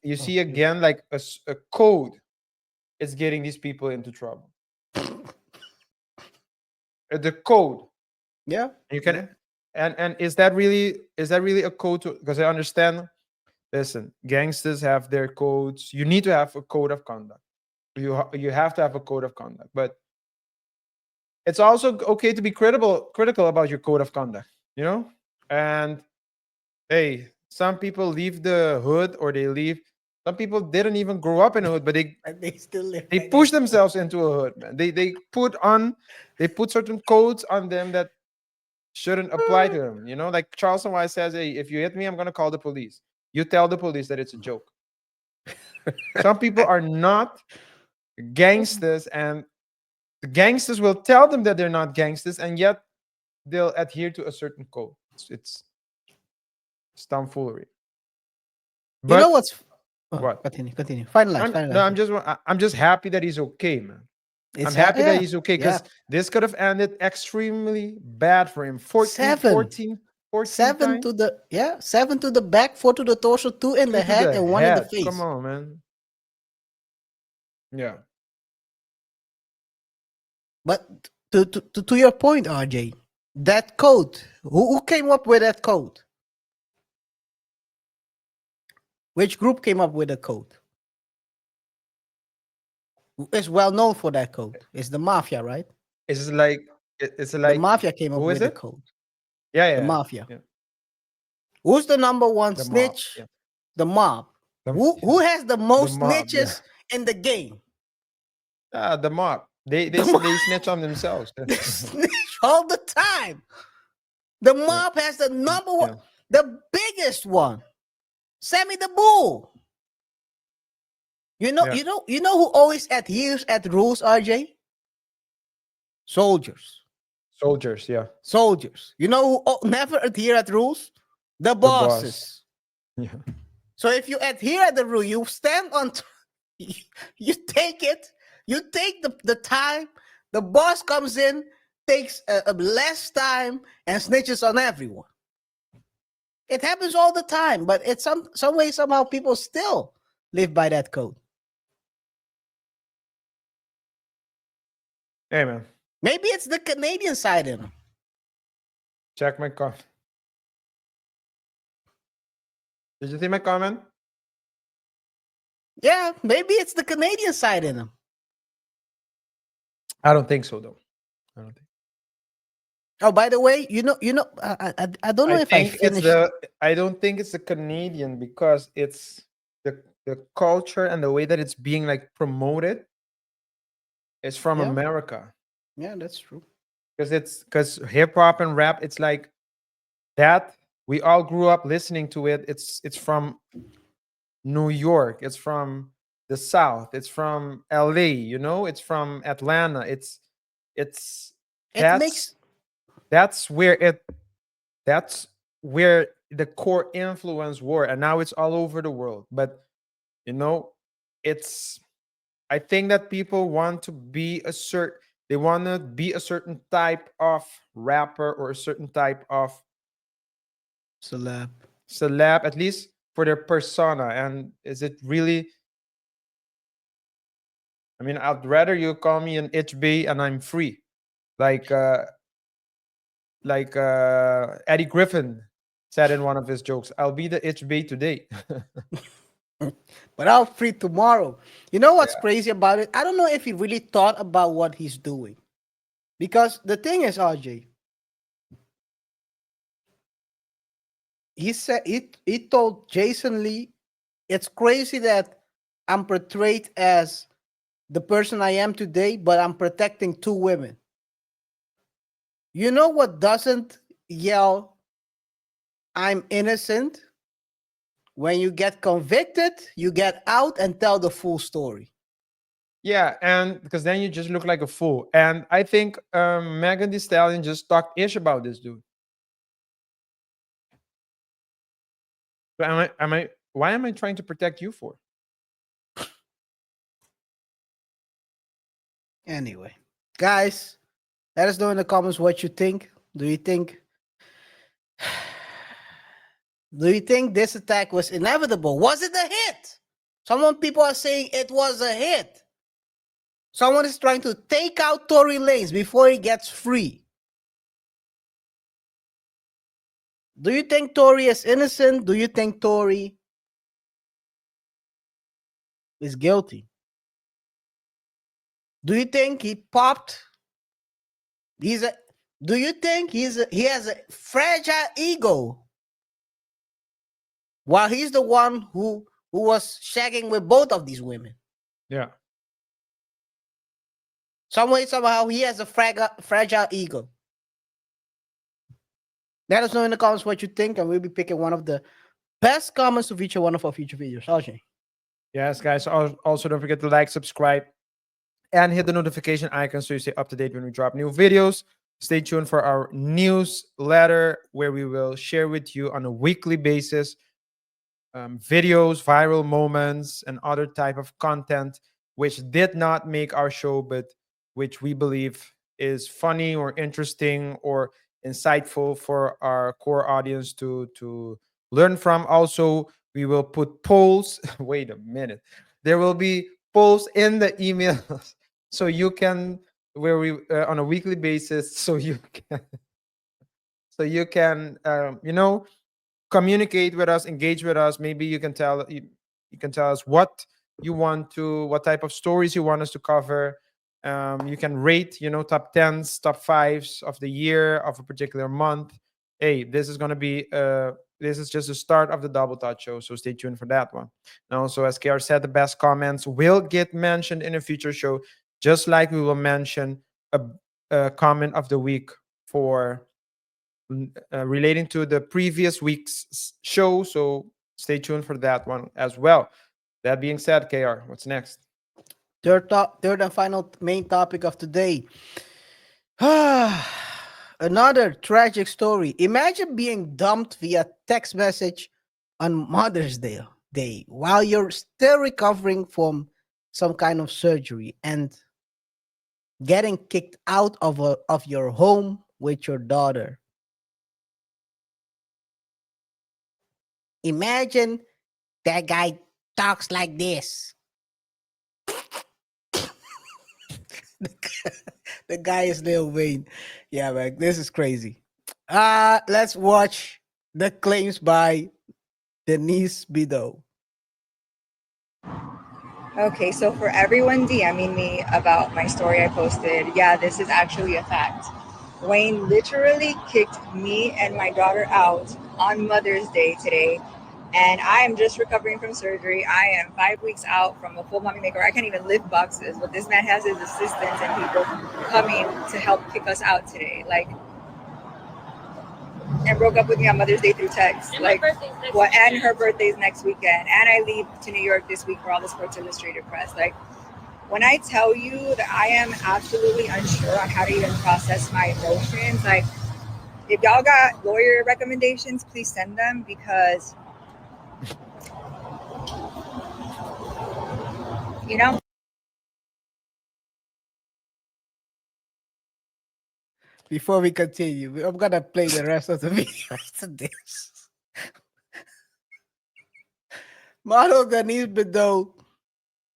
you see again like a code is getting these people into trouble. The code. Yeah. You can and is that really a code to, because I understand, listen, gangsters have their codes. You need to have a code of conduct. You have to have a code of conduct, but it's also okay to be critical about your code of conduct, you know? And hey, some people leave the hood, or some people didn't even grow up in a hood, but they still live. they push themselves into a hood, man. They put certain codes on them that shouldn't apply to them. You know, like Charleston White says, hey, if you hit me, I'm gonna call the police. You tell the police that it's a joke. Some people are not gangsters, and the gangsters will tell them that they're not gangsters, and yet they'll adhere to a certain code. It's tomfoolery. You know But what's what? Continue. Finalize. I'm just happy that he's okay, man. I'm happy that he's okay, because this could have ended extremely bad for him. 14 7 times? to the 7 to the back, 4 to the torso, 2 in the Two to head, the and 1 in the head. face. Come on, man. Yeah. But to your point, RJ, that code, who came up with that code? Which group came up with the code? It's well known for that code. It's the mafia, right? It's like The mafia came up who with is the it? code. Yeah. The mafia. Yeah. Who's the number one The mob, snitch? yeah. The mob. The- Who has the most mob, snitches in the game? The mob. They snitch on themselves. They snitch all the time. The mob has the number one, the biggest one. Sammy the Bull. You know who always adheres at rules, RJ? Soldiers. Soldiers, yeah. Soldiers. You know who never adhere at rules? The boss. bosses. Yeah. So if you adhere at the rule, you stand on, you take it, you take the time, the boss comes in, takes a less time, and snitches on everyone. It happens all the time, but it's some way, somehow people still live by that code. Hey, man. Maybe it's the Canadian side in him. Check my comment. Did you see my comment? Yeah, maybe it's the Canadian side in him. I don't think so, though. I don't think. Oh, by the way, I don't know if I think it's finished. the. I don't think it's the Canadian because it's the culture and the way that it's being like promoted is from Yeah. America. Yeah, that's true. Because hip hop and rap, it's like that. We all grew up listening to it. It's from New York. It's from the South. It's from LA. It's from Atlanta. It's It that's makes that's where the core influence were, and now it's all over the world. But it's I think that people want to be they want to be a certain type of rapper or a certain type of celeb. at least for their persona. And is it really? I mean, I'd rather you call me an HB and I'm free, like Eddie Griffin said in one of his jokes. I'll be the HB today. But I'll free tomorrow. You know what's Yeah. crazy about it? I don't know if he really thought about what he's doing. Because the thing is, RJ, he said he told Jason Lee, it's crazy that I'm portrayed as the person I am today, but I'm protecting two women. You know what doesn't yell, I'm innocent? When you get convicted, you get out and tell the full story. Yeah, and because then you just look like a fool. And I think Megan Thee Stallion just talked ish about this dude. So why am I trying to protect you for? Anyway, guys, let us know in the comments what you think. Do you think this attack was inevitable? Was it a hit? People are saying it was a hit. Someone is trying to take out Tory Lanez before he gets free. Do you think Tory is innocent? Do you think Tory is guilty? Do you think he popped? Do you think he has a fragile ego? While he's the one who was shagging with both of these women. Yeah. Somehow he has a fragile ego. Let us know in the comments what you think, and we'll be picking one of the best comments to feature one of our future videos. RJ. Yes, guys. Also, don't forget to like, subscribe, and hit the notification icon so you stay up to date when we drop new videos. Stay tuned for our newsletter where we will share with you on a weekly basis videos, viral moments, and other type of content which did not make our show, but which we believe is funny or interesting or insightful for our core audience to learn from. Also, we will put polls. Wait a minute. There will be polls in the email so you can where we on a weekly basis so you can communicate with us, engage with us. Maybe you can tell us what type of stories you want us to cover. You can rate, top 10s, top 5s of the year of a particular month. Hey, this is just the start of the Double Touch show, so stay tuned for that one. And also, as KaiR said, the best comments will get mentioned in a future show, just like we will mention a comment of the week for relating to the previous week's show. So stay tuned for that one as well. That being said, KaiR, what's next? Third and final main topic of today. Another tragic story. Imagine being dumped via text message on Mother's Day while you're still recovering from some kind of surgery and getting kicked out of your home with your daughter. Imagine that guy talks like this. The guy is Lil Wayne. Yeah, man, this is crazy. Let's watch the claims by Denise Bido. Okay, so for everyone DMing me about my story I posted, yeah, this is actually a fact. Wayne literally kicked me and my daughter out on Mother's Day today, and I am just recovering from surgery. I am 5 weeks out from a full mommy makeover. I can't even lift boxes, but this man has his assistants and people coming to help kick us out today. Like, and broke up with me on Mother's Day through text. And like, and her birthday's next weekend, and I leave to New York this week for all the Sports Illustrated press. Like, when I tell you that I am absolutely unsure on how to even process my emotions, like, if y'all got lawyer recommendations, please send them, because, you know. Before we continue, I'm gonna play the rest of the video after this. Model Denise Bido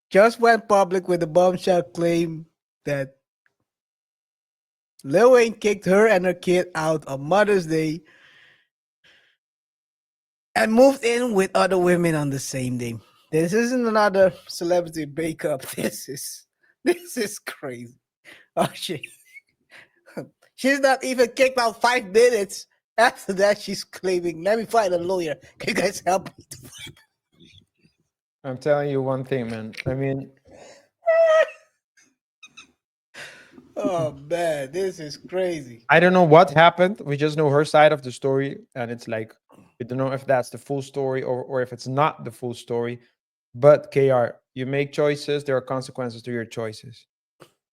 just went public with a bombshell claim that Lil Wayne kicked her and her kid out on Mother's Day and moved in with other women on the same day. This isn't another celebrity breakup. This is crazy. Oh shit. She's not even kicked out 5 minutes after that. She's claiming, let me find a lawyer. Can you guys help me? I'm telling you one thing, man. I mean, Oh man, this is crazy. I don't know what happened. We just know her side of the story, and it's like we don't know if that's the full story or if it's not the full story. But KR, you make choices, there are consequences to your choices.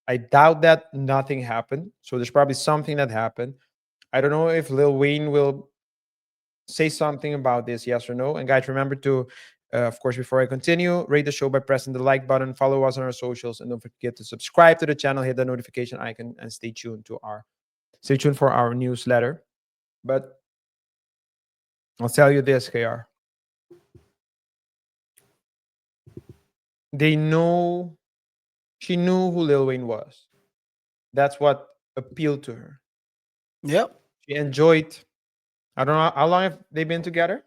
I doubt that nothing happened. So there's probably something that happened. I don't know if Lil Wayne will say something about this, yes or no. And guys, remember to, of course, before I continue, rate the show by pressing the like button, follow us on our socials, and don't forget to subscribe to the channel, hit the notification icon, and stay tuned for our newsletter. But I'll tell you this, KR. They know, she knew who Lil Wayne was. That's what appealed to her. Yep. She enjoyed, I don't know, how long have they been together?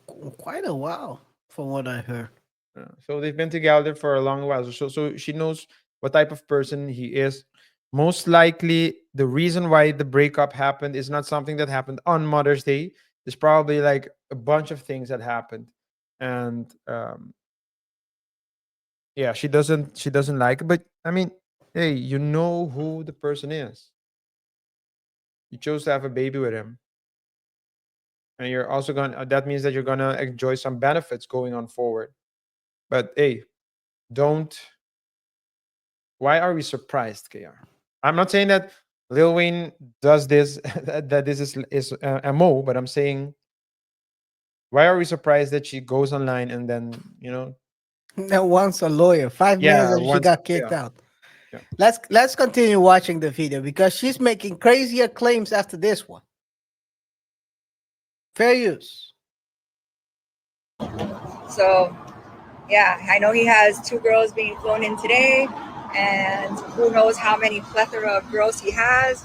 Quite a while, from what I heard. So they've been together for a long while. So she knows what type of person he is. Most likely, the reason why the breakup happened is not something that happened on Mother's Day. It's probably like a bunch of things that happened, and yeah, she doesn't like it. But I mean, hey, you know who the person is. You chose to have a baby with him, and you're also gonna. That means that you're gonna enjoy some benefits going on forward. But hey, don't. Why are we surprised, KR? I'm not saying that Lil Wayne does this, that this is a mo, but I'm saying, why are we surprised that she goes online and then, Now wants a lawyer. 5 minutes yeah, and she once, got kicked yeah, out. yeah. Let's continue watching the video because she's making crazier claims after this one. Fair use. So, yeah, I know he has 2 girls being flown in today, and who knows how many plethora of girls he has.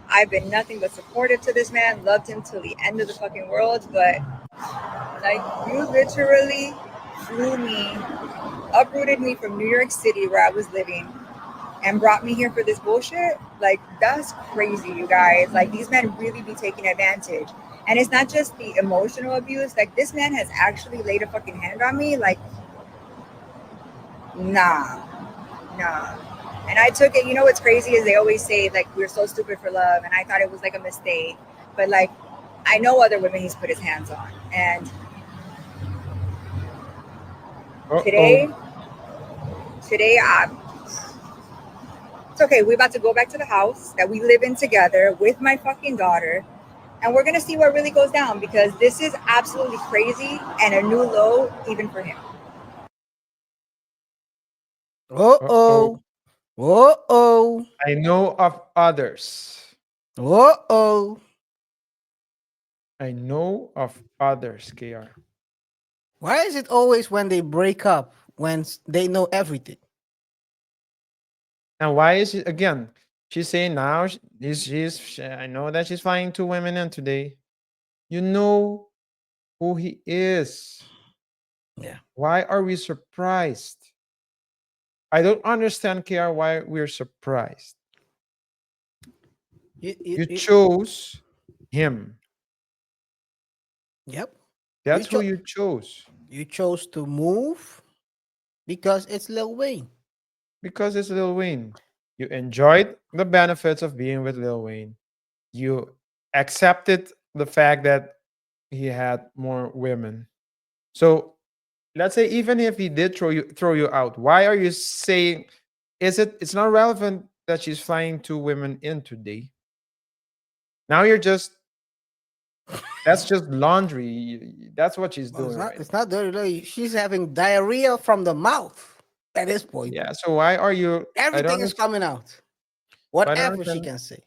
I've been nothing but supportive to this man, loved him till the end of the fucking world, but like, you literally flew me, uprooted me from New York City where I was living, and brought me here for this bullshit. Like, that's crazy, you guys. Like, these men really be taking advantage. And it's not just the emotional abuse. Like, this man has actually laid a fucking hand on me. Like, nah. And I took it, you know what's crazy is they always say, like, we're so stupid for love. And I thought it was like a mistake. But, like, I know other women he's put his hands on. And today, it's okay. We're about to go back to the house that we live in together with my fucking daughter. And we're going to see what really goes down, because this is absolutely crazy and a new low even for him. Uh-oh. Uh-oh. I know of others. Uh-oh. I know of others, KR. Why is it always when they break up, when they know everything? And why is she again? She's saying now I know that she's flying two women in today. You know who he is. Yeah. Why are we surprised? I don't understand, KR, why we're surprised. You You- chose him. yep. That's who you chose. You chose to move because it's Lil Wayne. Because it's Lil Wayne. You enjoyed the benefits of being with Lil Wayne. You accepted the fact that he had more women. So let's say even if he did throw you out, why are you saying it's not relevant that she's flying two women in today? Now you're just that's just laundry. That's what she's Well, doing right it's not dirty. She's having diarrhea from the mouth at this point. now. Yeah. So why are you Everything is coming out. I don't Whatever she understand. can say.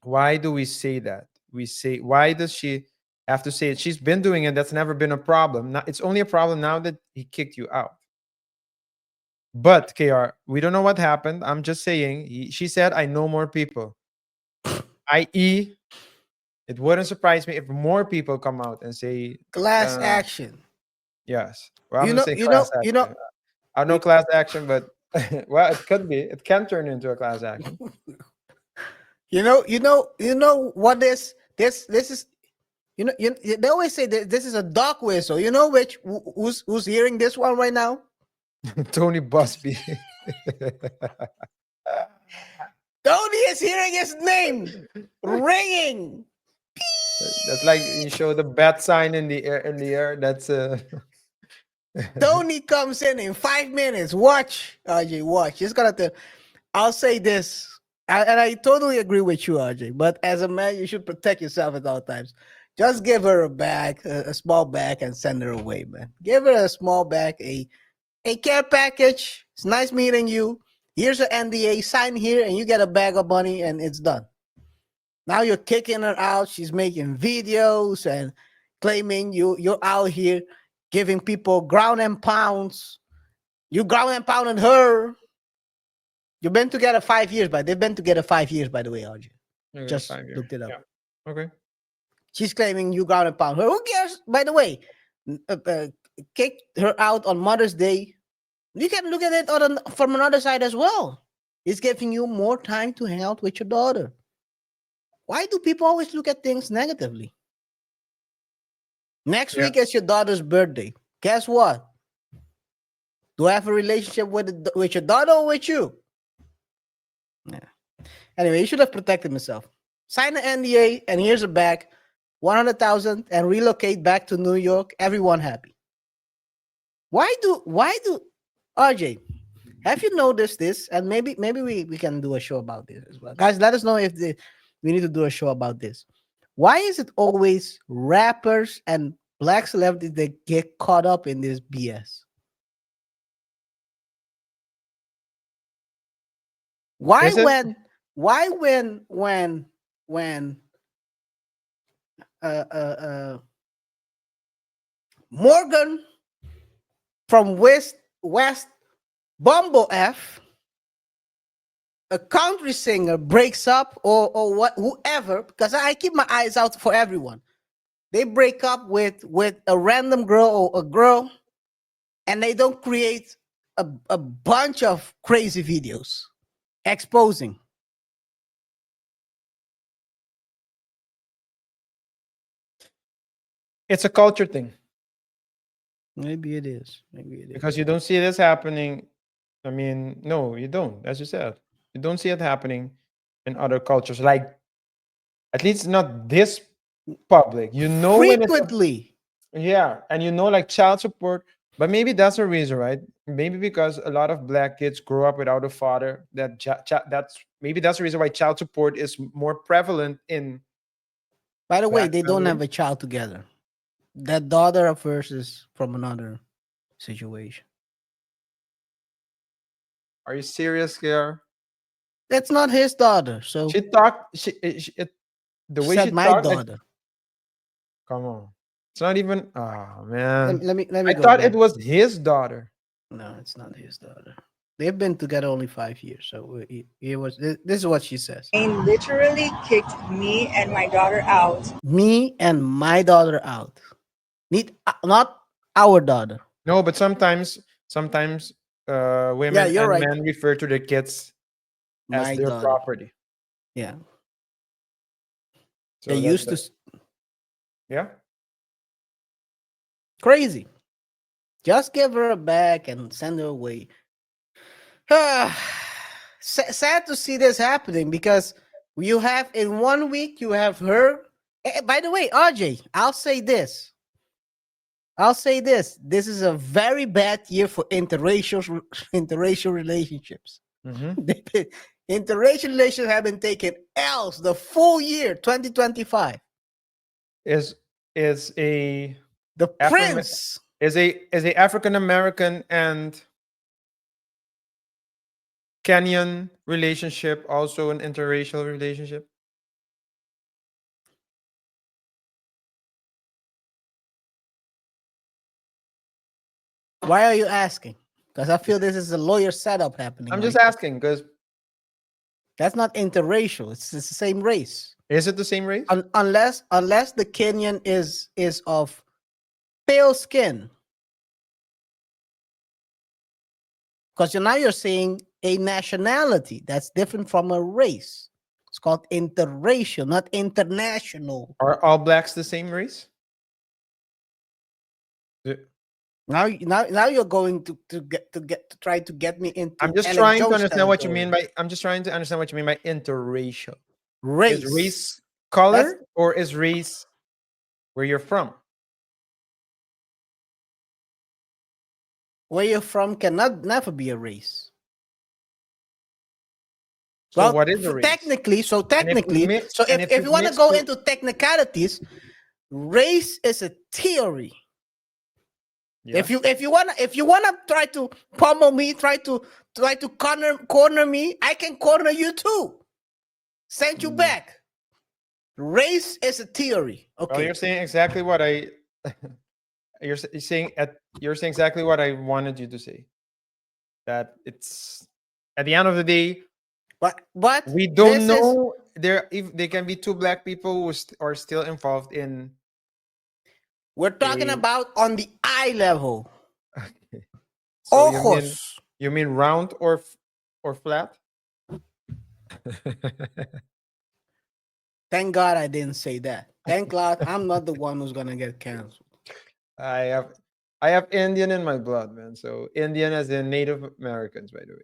Why do we say that? We say, why does she have to say it? She's been doing it. That's never been a problem. Now, it's only a problem now that he kicked you out. But KR, we don't know what happened. I'm just saying. She said, "I know more people." I.e., it wouldn't surprise me if more people come out and say, Class uh, action. "Yes." Well, I'm You gonna know, say you class know, you know, action. I don't know class action, but well, it could be. It can turn into a class action. you know what this is. They always say that this is a dog whistle. You know who's hearing this one right now? Tony Busby. Tony is hearing his name ringing. That's like you show the bat sign in the air. In the air, that's Tony comes in 5 minutes. Watch, RJ. Watch. It's gonna tell. I'll say this, and I totally agree with you, RJ. But as a man, you should protect yourself at all times. Just give her a bag, a small bag, and send her away, man. Give her a small bag, a care package. It's nice meeting you. Here's an NDA. Sign here, and you get a bag of money, and it's done. Now you're kicking her out. She's making videos and claiming you're out here giving people ground and pounds. You ground and pounded her. You've been together 5 years, but they've been together 5 years, by the way, RJ. Just 5 years. looked it up. Yeah. Okay. She's claiming you ground and pound her. Who cares? By the way, kicked her out on Mother's Day. You can look at it from another side as well. It's giving you more time to hang out with your daughter. Why do people always look at things negatively? Next week is your daughter's birthday. Guess what? Do I have a relationship with your daughter or with you? Yeah. Anyway, you should have protected himself. Sign an NDA, and here's a bag, 100,000, and relocate back to New York. Everyone happy. Why do RJ? Have you noticed this? And maybe we can do a show about this as well, guys. Let us know if we need to do a show about this. Why is it always rappers and black celebrities that get caught up in this BS? Why when Morgan from West Bumble F, a country singer, breaks up or what whoever, because I keep my eyes out for everyone. They break up with a random girl or a girl, and they don't create a bunch of crazy videos exposing. It's a culture thing. Maybe it is. Because you don't see this happening. I mean, no, you don't. As you said, you don't see it happening in other cultures. Like, at least not this public. You know, frequently. Yeah, and you know, like child support. But maybe that's the reason, right? Maybe because a lot of black kids grow up without a father. That's maybe that's the reason why child support is more prevalent in. By the way, they don't have a child together. That daughter of hers is from another situation. Are you serious, KaiR? That's not his daughter. So she talked. The way she my talked. daughter. Come on, it's not even. Oh man, Let me. I thought it was his daughter. No, it's not his daughter. They've been together only 5 years, so it was. This is what she says. Wayne literally kicked me and my daughter out. Me and my daughter out. Not our daughter. No, but sometimes women you're and right. men refer to their kids as My their daughter. property. Yeah. So They used to. Yeah. Crazy. Just give her a bag and send her away. Sad to see this happening because you have in 1 week you have her. By the way, RJ, I'll say this. This is a very bad year for interracial relationships. Interracial relationships have been taking L's the full year 2025. Is a The prince is a African American and Kenyan relationship also an interracial relationship? Why are you asking? Because I feel this is a lawyer setup happening. I'm just right now. asking because That's not interracial. It's the same race. is it the same race? Unless the Kenyan is of pale skin. Because now you're saying a nationality that's different from a race. It's called interracial, not international. Are all blacks the same race? Now you're going to try to get me into. I'm just Ellen trying to Jones understand what you mean territory. by. I'm just trying to understand what you mean by interracial. Race. Is race color or is race where you're from? Where you're from cannot never be a race. So what is a race? Technically, And if you want to go into technicalities, race is a theory. Yeah. If you wanna try to pummel me, try to corner me, I can corner you too. Send you back. Race is a theory. Okay. Well, you're saying exactly what I. You're saying exactly what I wanted you to say. That it's at the end of the day. But we don't know if there can be two black people who are still involved in. We're talking about on the eye level. Okay. So Ojos. you mean round or flat? Thank God I didn't say that. Thank God I'm not the one who's gonna get canceled. I have Indian in my blood, man. So Indian as in Native Americans, by the way.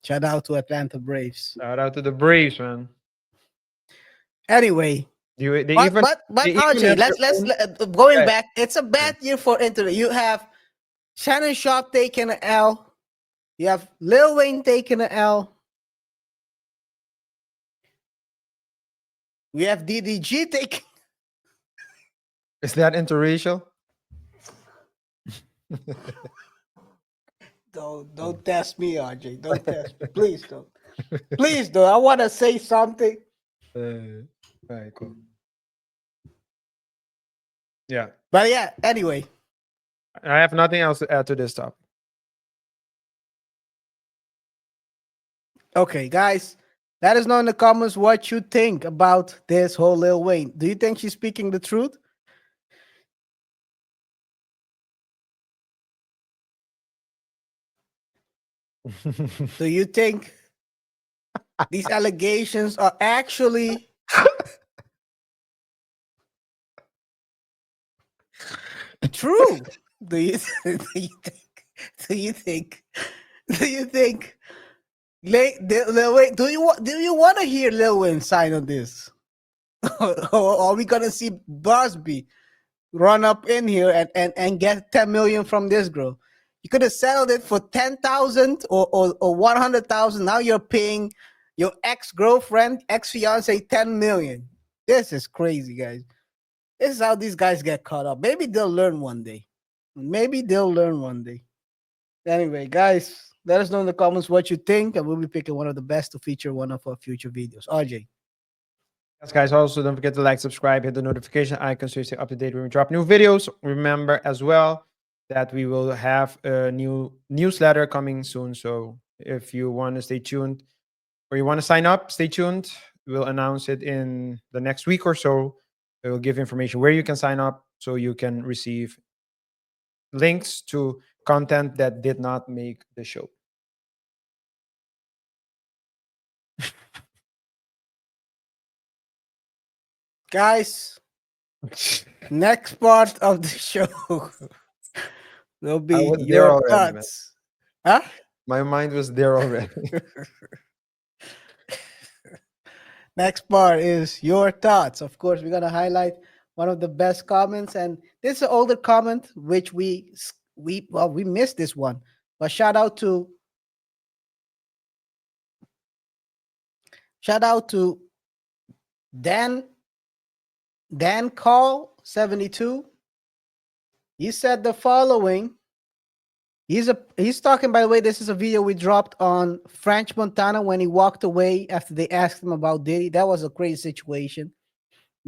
Shout out to Atlanta Braves. Shout out to the Braves, man. Anyway, They but even RJ, have let's their own- going Right. back. It's a bad year for internet. You have Shannon Sharp taking an L. You have Lil Wayne taking an L. We have DDG taking. Is that interracial? Don't test me, RJ. Don't test me. Please don't. Please don't. I want to say something. All right, cool. Yeah. But yeah, anyway. I have nothing else to add to this topic. Okay, guys. Let us know in the comments what you think about this whole Lil Wayne. Do you think she's speaking the truth? Do you think these allegations are actually true? Do you think Lil Wayne, do you want to hear Lil Wayne sign on this? Or are we gonna see Busby run up in here and get 10 million from this girl? You could have settled it for 10,000 or 100,000. Now you're paying Your ex-girlfriend, ex-fiance, 10 million. This is crazy, guys. This is how these guys get caught up. Maybe they'll learn one day. Maybe they'll learn one day. Anyway, guys, let us know in the comments what you think, and we'll be picking one of the best to feature one of our future videos. RJ. Yes, guys. Also, don't forget to like, subscribe, hit the notification icon so you stay up to date when we drop new videos. Remember as well that we will have a new newsletter coming soon. So if you want to stay tuned or you want to sign up, stay tuned. We'll announce it in the next week or so. We will give information where you can sign up so you can receive links to content that did not make the show. Guys, next part of the show will I be was there your already, man. thoughts. Huh? My mind was there already. Next part is your thoughts. Of course, we're gonna highlight one of the best comments, and this is an older comment which we missed this one. But shout out to Dan Call 72. He said the following. He's talking, by the way, this is a video we dropped on French Montana when he walked away after they asked him about Diddy. That was a crazy situation.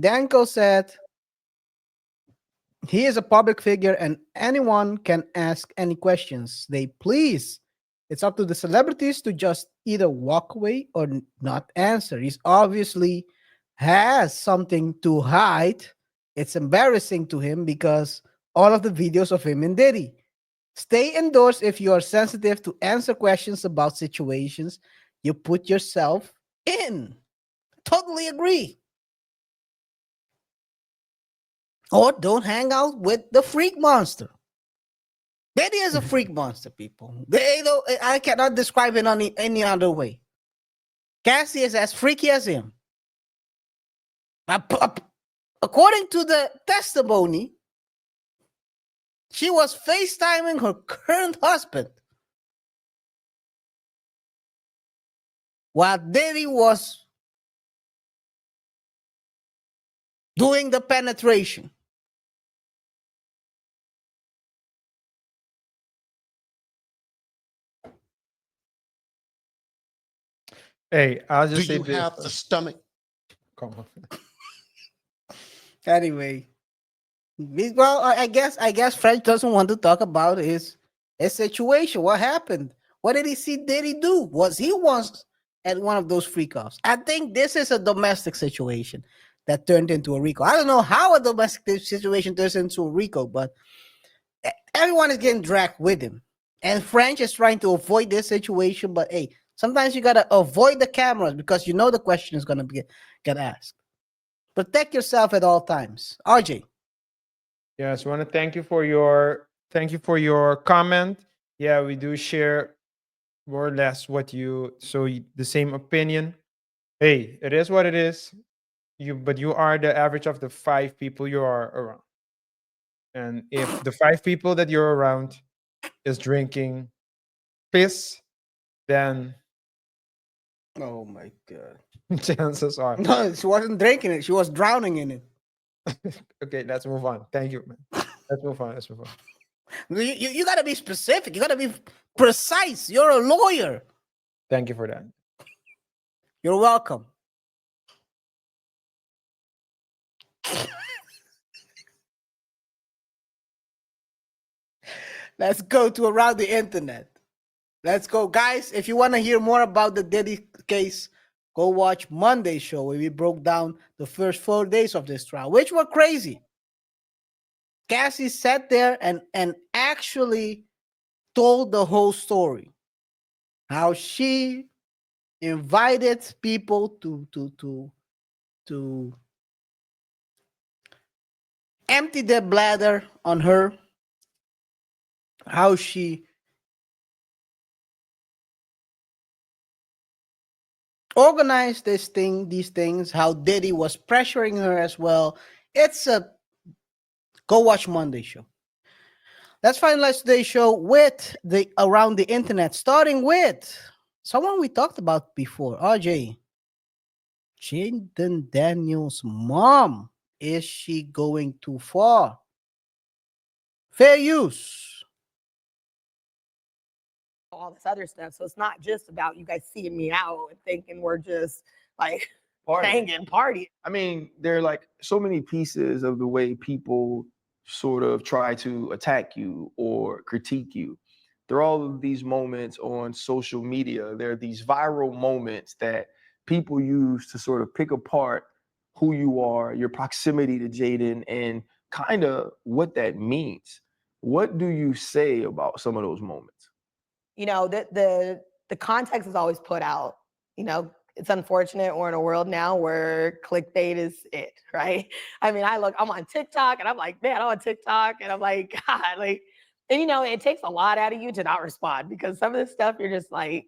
Danko said he is a public figure and anyone can ask any questions they please. It's up to the celebrities to just either walk away or not answer. He's obviously has something to hide. It's embarrassing to him because all of the videos of him and Diddy. Stay indoors if you are sensitive to answer questions about situations you put yourself in. Totally agree. Or don't hang out with the freak monster. Diddy is a freak monster, people. I cannot describe it any other way. Cassie is as freaky as him. According to the testimony, she was FaceTiming her current husband while Diddy was doing the penetration. Hey, I'll Do just say you this. have the stomach? Come on. Anyway, well, I guess French doesn't want to talk about his situation. What happened? What did he see Diddy do? Was he once at one of those freak offs? I think this is a domestic situation that turned into a RICO. I don't know how a domestic situation turns into a RICO, but everyone is getting dragged with him. And French is trying to avoid this situation, but hey, sometimes you gotta avoid the cameras because you know the question is gonna get asked. Protect yourself at all times. RJ. Yes, I want to thank you for your comment. Yeah, we do share more or less the same opinion. Hey, it is what it is. But you are the average of the 5 people you are around. And if the 5 people that you're around is drinking piss, then Oh my god. chances are. No, she wasn't drinking it. She was drowning in it. Okay, let's move on. Thank you, man. Let's move on. You got to be specific. You got to be precise. You're a lawyer. Thank you for that. You're welcome. Let's go to around the internet. Let's go, guys. If you want to hear more about the Diddy case, go watch Monday's show where we broke down the first 4 days of this trial, which were crazy. Cassie sat there and actually told the whole story. How she invited people to empty their bladder on her. How she organized these things, how Diddy was pressuring her as well. It's a go watch Monday show. Let's finalize today's show with the around the internet, starting with someone we talked about before, RJ. Jaden Daniels' mom. Is she going too far? Fair use. all this other stuff. So it's not just about you guys seeing me out and thinking we're just like hanging party. I mean, there are like so many pieces of the way people sort of try to attack you or critique you. There are all of these moments on social media. There are these viral moments that people use to sort of pick apart who you are, your proximity to Jaden, and kind of what that means. What do you say about some of those moments? You know, the context is always put out. You know, it's unfortunate we're in a world now where clickbait is it, right? I mean, I'm on TikTok and I'm like, man, I'm on TikTok and I'm like, God, like, and you know, it takes a lot out of you to not respond because some of this stuff you're just like,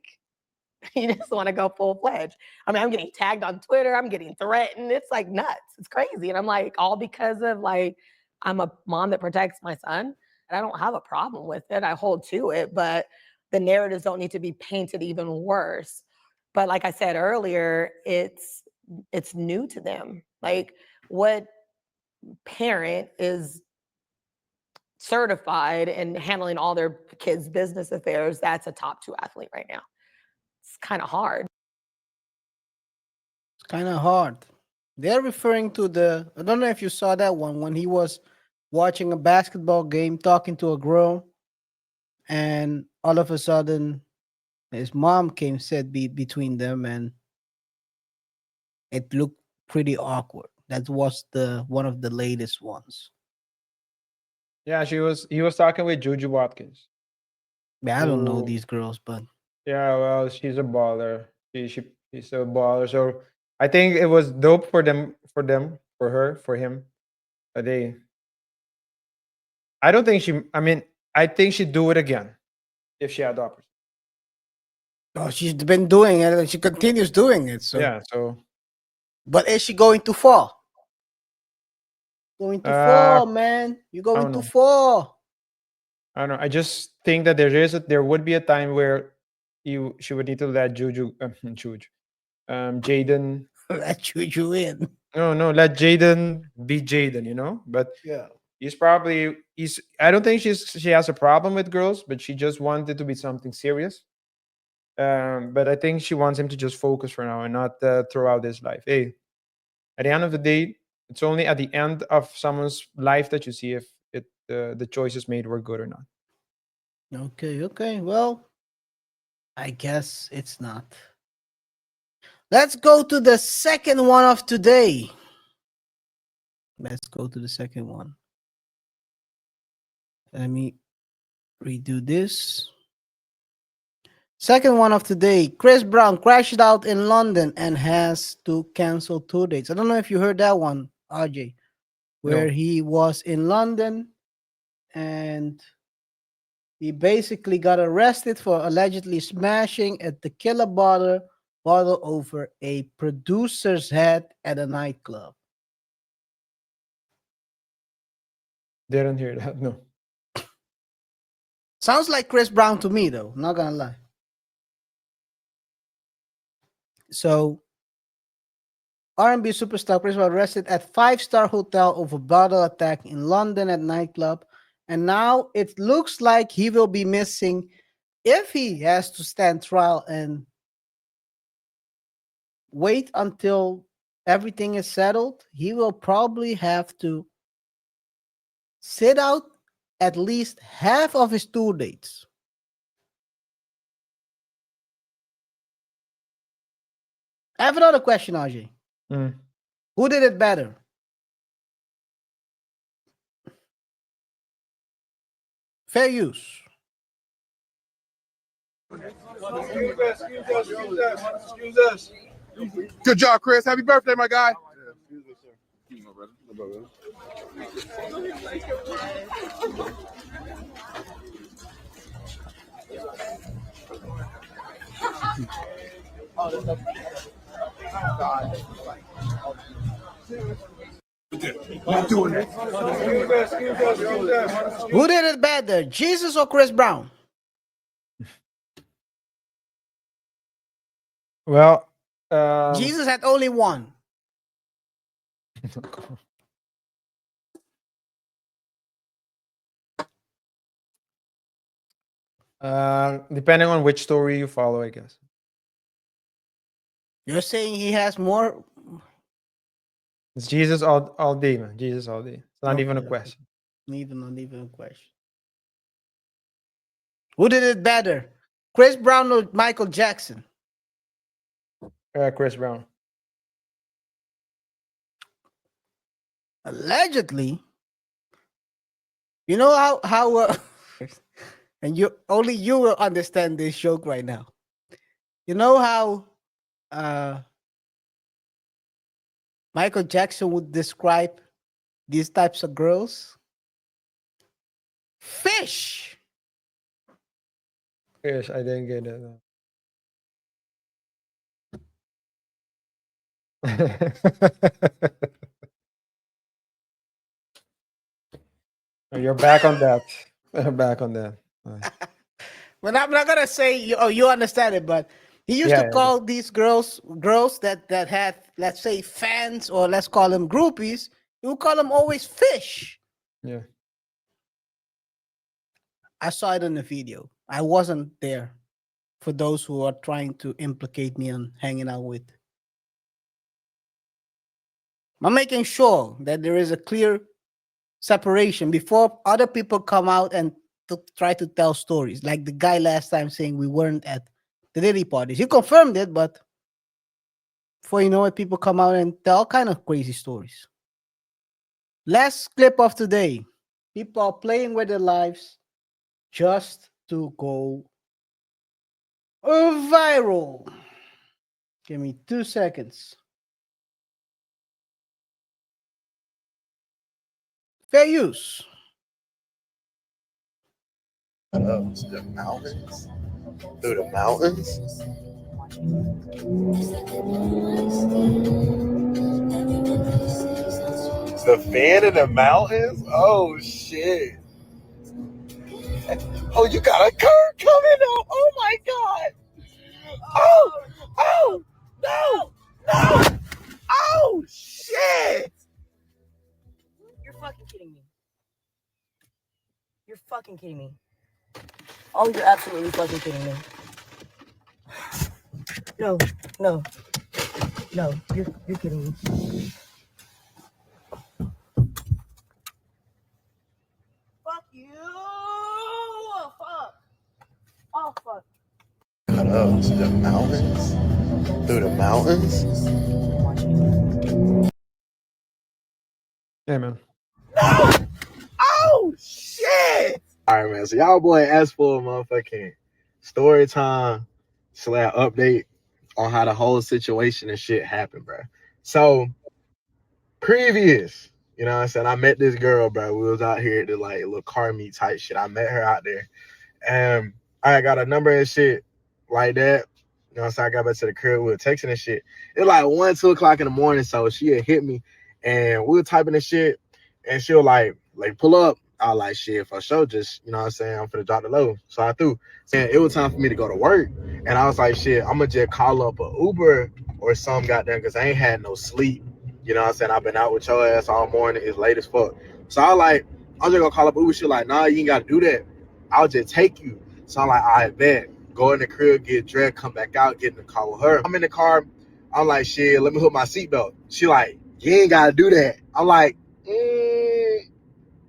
you just want to go full fledged. I mean, I'm getting tagged on Twitter, I'm getting threatened. It's like nuts. It's crazy. And I'm like, all because of like, I'm a mom that protects my son. And I don't have a problem with it. I hold to it, but the narratives don't need to be painted even worse. But like I said earlier, it's new to them. Like, what parent is certified in handling all their kids' business affairs that's a top 2 athlete right now? It's kind of hard. It's kind of hard. They're referring to I don't know if you saw that one when he was watching a basketball game, talking to a girl, and all of a sudden his mom came, said between them, and it looked pretty awkward. That was one of the latest ones. Yeah, he was talking with Juju Watkins. Yeah, I don't know Ooh. these girls, but Yeah, well, she's a baller. She's a baller. So I think it was dope for them, for her, for him. I don't think she. I mean, I think she'd do it again if she had the opportunity. oh, she's been doing it and she continues doing it. So Yeah. So but is she going too far? Going too far, man. You're going don't too know. far. I don't know. I just think that there would be a time where she would need to let Jaden. Let Juju in. No, let Jaden be Jaden. You know, but Yeah. I don't think she has a problem with girls, but she just wanted to be something serious. But I think she wants him to just focus for now and not throw out his life. Hey, at the end of the day, it's only at the end of someone's life that you see if the choices made were good or not. Okay. Well, I guess it's not. Let's go to the second one of today. Let's go to the second one. Let me redo this. Second one of today. Chris Brown crashed out in London and has to cancel 2 dates. I don't know if you heard that one, RJ, where he was in London and he basically got arrested for allegedly smashing a tequila bottle over a producer's head at a nightclub. Didn't hear that. No. Sounds like Chris Brown to me, though. Not gonna lie. So, R&B superstar Chris Brown arrested at 5-star hotel over bottle attack in London at nightclub, and now it looks like he will be missing if he has to stand trial and wait until everything is settled. He will probably have to sit out at least half of his tour dates. I have another question, RJ. Who did it better? Fair use. Excuse us. Good job, Chris. Happy birthday, my guy. Who did it better, Jesus or Chris Brown? Well, Jesus had only one. Depending on which story you follow, I guess. You're saying he has more? It's Jesus all day, man. Jesus all day. It's not even a Okay. question. Not even a question. Who did it better? Chris Brown or Michael Jackson? Chris Brown. Allegedly. You know how and you will understand this joke right now. You know how Michael Jackson would describe these types of girls? Fish. Yes, I didn't get it. You're back on that. Back on that. Well, I'm not gonna say you understand it, but he used to call these girls that had, let's say, fans, or let's call them groupies. He would call them always fish. Yeah. I saw it in the video. I wasn't there. For those who are trying to implicate me on hanging out with, I'm making sure that there is a clear separation before other people come out and try to tell stories. Like the guy last time saying we weren't at the Diddy parties. He confirmed it, but before you know it, people come out and tell all kind of crazy stories. Last clip of today. People are playing with their lives just to go viral. Give me 2 seconds. Fair use. To the mountains. Through the mountains. The fan in the mountains? Oh shit. Oh, you got a curve coming up. Oh my god. Oh, no. Oh shit. You're fucking kidding me. You're fucking kidding me. Oh, you're absolutely fucking kidding me. No, you're kidding me. Fuck you! Fuck! Oh, fuck. Cut up to the mountains. Through the mountains. Yeah, man. No! Oh shit! All right, man. So y'all boy asked for a motherfucking story time / update on how the whole situation and shit happened, bro. So previous, you know what I'm saying? I met this girl, bro. We was out here at the like little car meet type shit. I met her out there, and I got a number and shit like that. You know what I'm saying? I got back to the crib, we were texting and shit. It was like 1, 2 o'clock in the morning, so she had hit me, and we were typing and shit, and she was like pull up. I was like, shit, for sure, just, you know what I'm saying, I'm finna drop the low. So I threw. And it was time for me to go to work, and I was like, shit, I'm gonna just call up a Uber or some goddamn, because I ain't had no sleep. You know what I'm saying? I've been out with your ass all morning. It's late as fuck. So I was like, I'm just gonna call up Uber. She like, nah, you ain't gotta do that. I'll just take you. So I'm like, I bet. Go in the crib, get dressed, come back out, get in the car with her. I'm in the car. I'm like, shit, let me hook my seatbelt. She like, you ain't gotta do that. I'm like,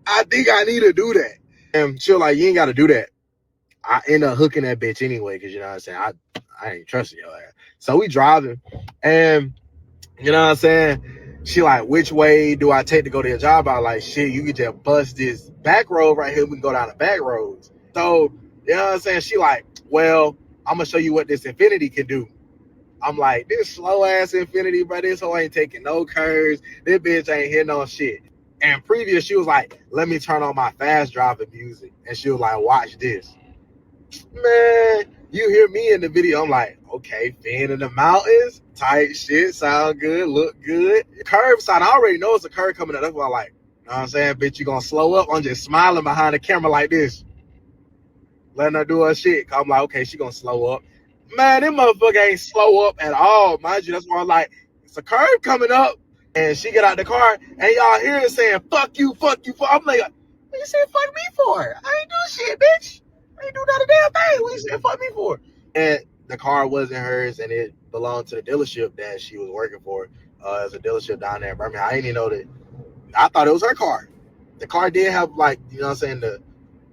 I think I need to do that. And she was like, you ain't gotta do that. I end up hooking that bitch anyway, because you know what I'm saying? I ain't trusting your ass. So we driving, and you know what I'm saying? She like, which way do I take to go to your job? I like, shit, you could just bust this back road right here. We can go down the back roads. So, you know what I'm saying? She like, well, I'm going to show you what this Infinity can do. I'm like, this slow ass Infinity, bro, this hoe ain't taking no curves. This bitch ain't hitting on shit. And previous, she was like, let me turn on my fast driving music. And she was like, watch this. Man, you hear me in the video. I'm like, okay, fan in the mountains, tight shit, sound good, look good. Curve side, I already know it's a curve coming up. That's why I'm like, you know what I'm saying? Bitch, you gonna slow up? I'm just smiling behind the camera like this, letting her do her shit. I'm like, okay, she gonna slow up. Man, them motherfucker ain't slow up at all, mind you. That's why I'm like, it's a curve coming up, and she get out the car, and y'all hear her saying, fuck you, fuck you, fuck. I'm like, what you saying fuck me for? I ain't do shit, bitch. I ain't do not a damn thing. What you saying fuck me for? And the car wasn't hers, and it belonged to the dealership that she was working for. It's a dealership down there in Birmingham. I didn't even know that. I thought it was her car. The car did have, like, you know what I'm saying, the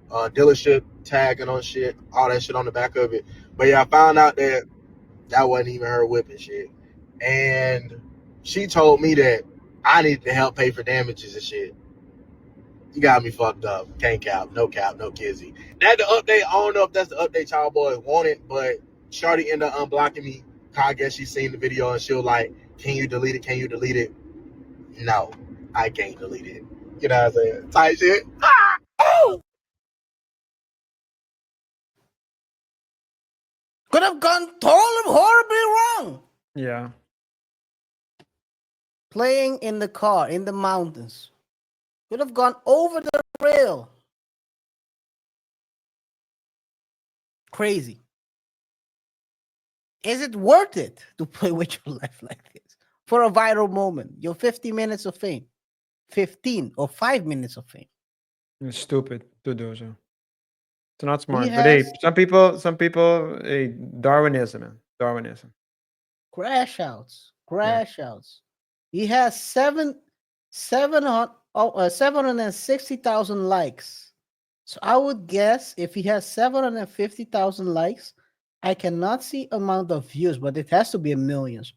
dealership tagging on shit, all that shit on the back of it. But yeah, I found out that wasn't even her whipping shit. And she told me that I needed to help pay for damages and shit. You got me fucked up. Can't cap, no kizzy. That the update. I don't know if that's the update y'all boys wanted, but Shorty ended up unblocking me. I guess she seen the video and she was like, can you delete it? Can you delete it? No, I can't delete it. You know what I'm saying? Type shit. Could have gone totally horribly wrong. Yeah. Playing in the car in the mountains. Could have gone over the rail. Crazy. Is it worth it to play with your life like this for a viral moment? Your 50 minutes of fame, 15 or 5 minutes of fame. It's stupid to do so. It's not smart. He But hey, has some people, hey, Darwinism, man. Darwinism. crash outs. He has 760,000 likes. So I would guess if he has 750,000 likes, I cannot see amount of views, but it has to be in millions.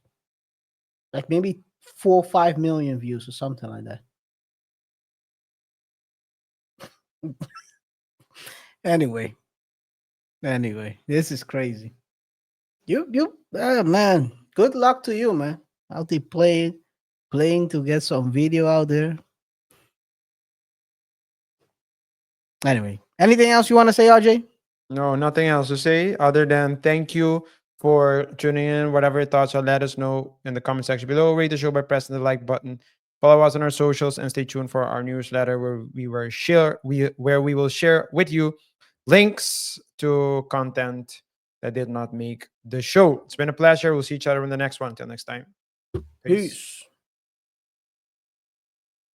Like maybe 4 or 5 million views or something like that. Anyway, this is crazy. Man, good luck to you, man. Out there playing to get some video out there. Anyway, anything else you want to say, RJ? No, nothing else to say other than thank you for tuning in. Whatever your thoughts are, let us know in the comment section below. Rate the show by pressing the like button. Follow us on our socials and stay tuned for our newsletter where we will share with you links to content that did not make the show. It's been a pleasure. We'll see each other in the next one. Until next time. Peace.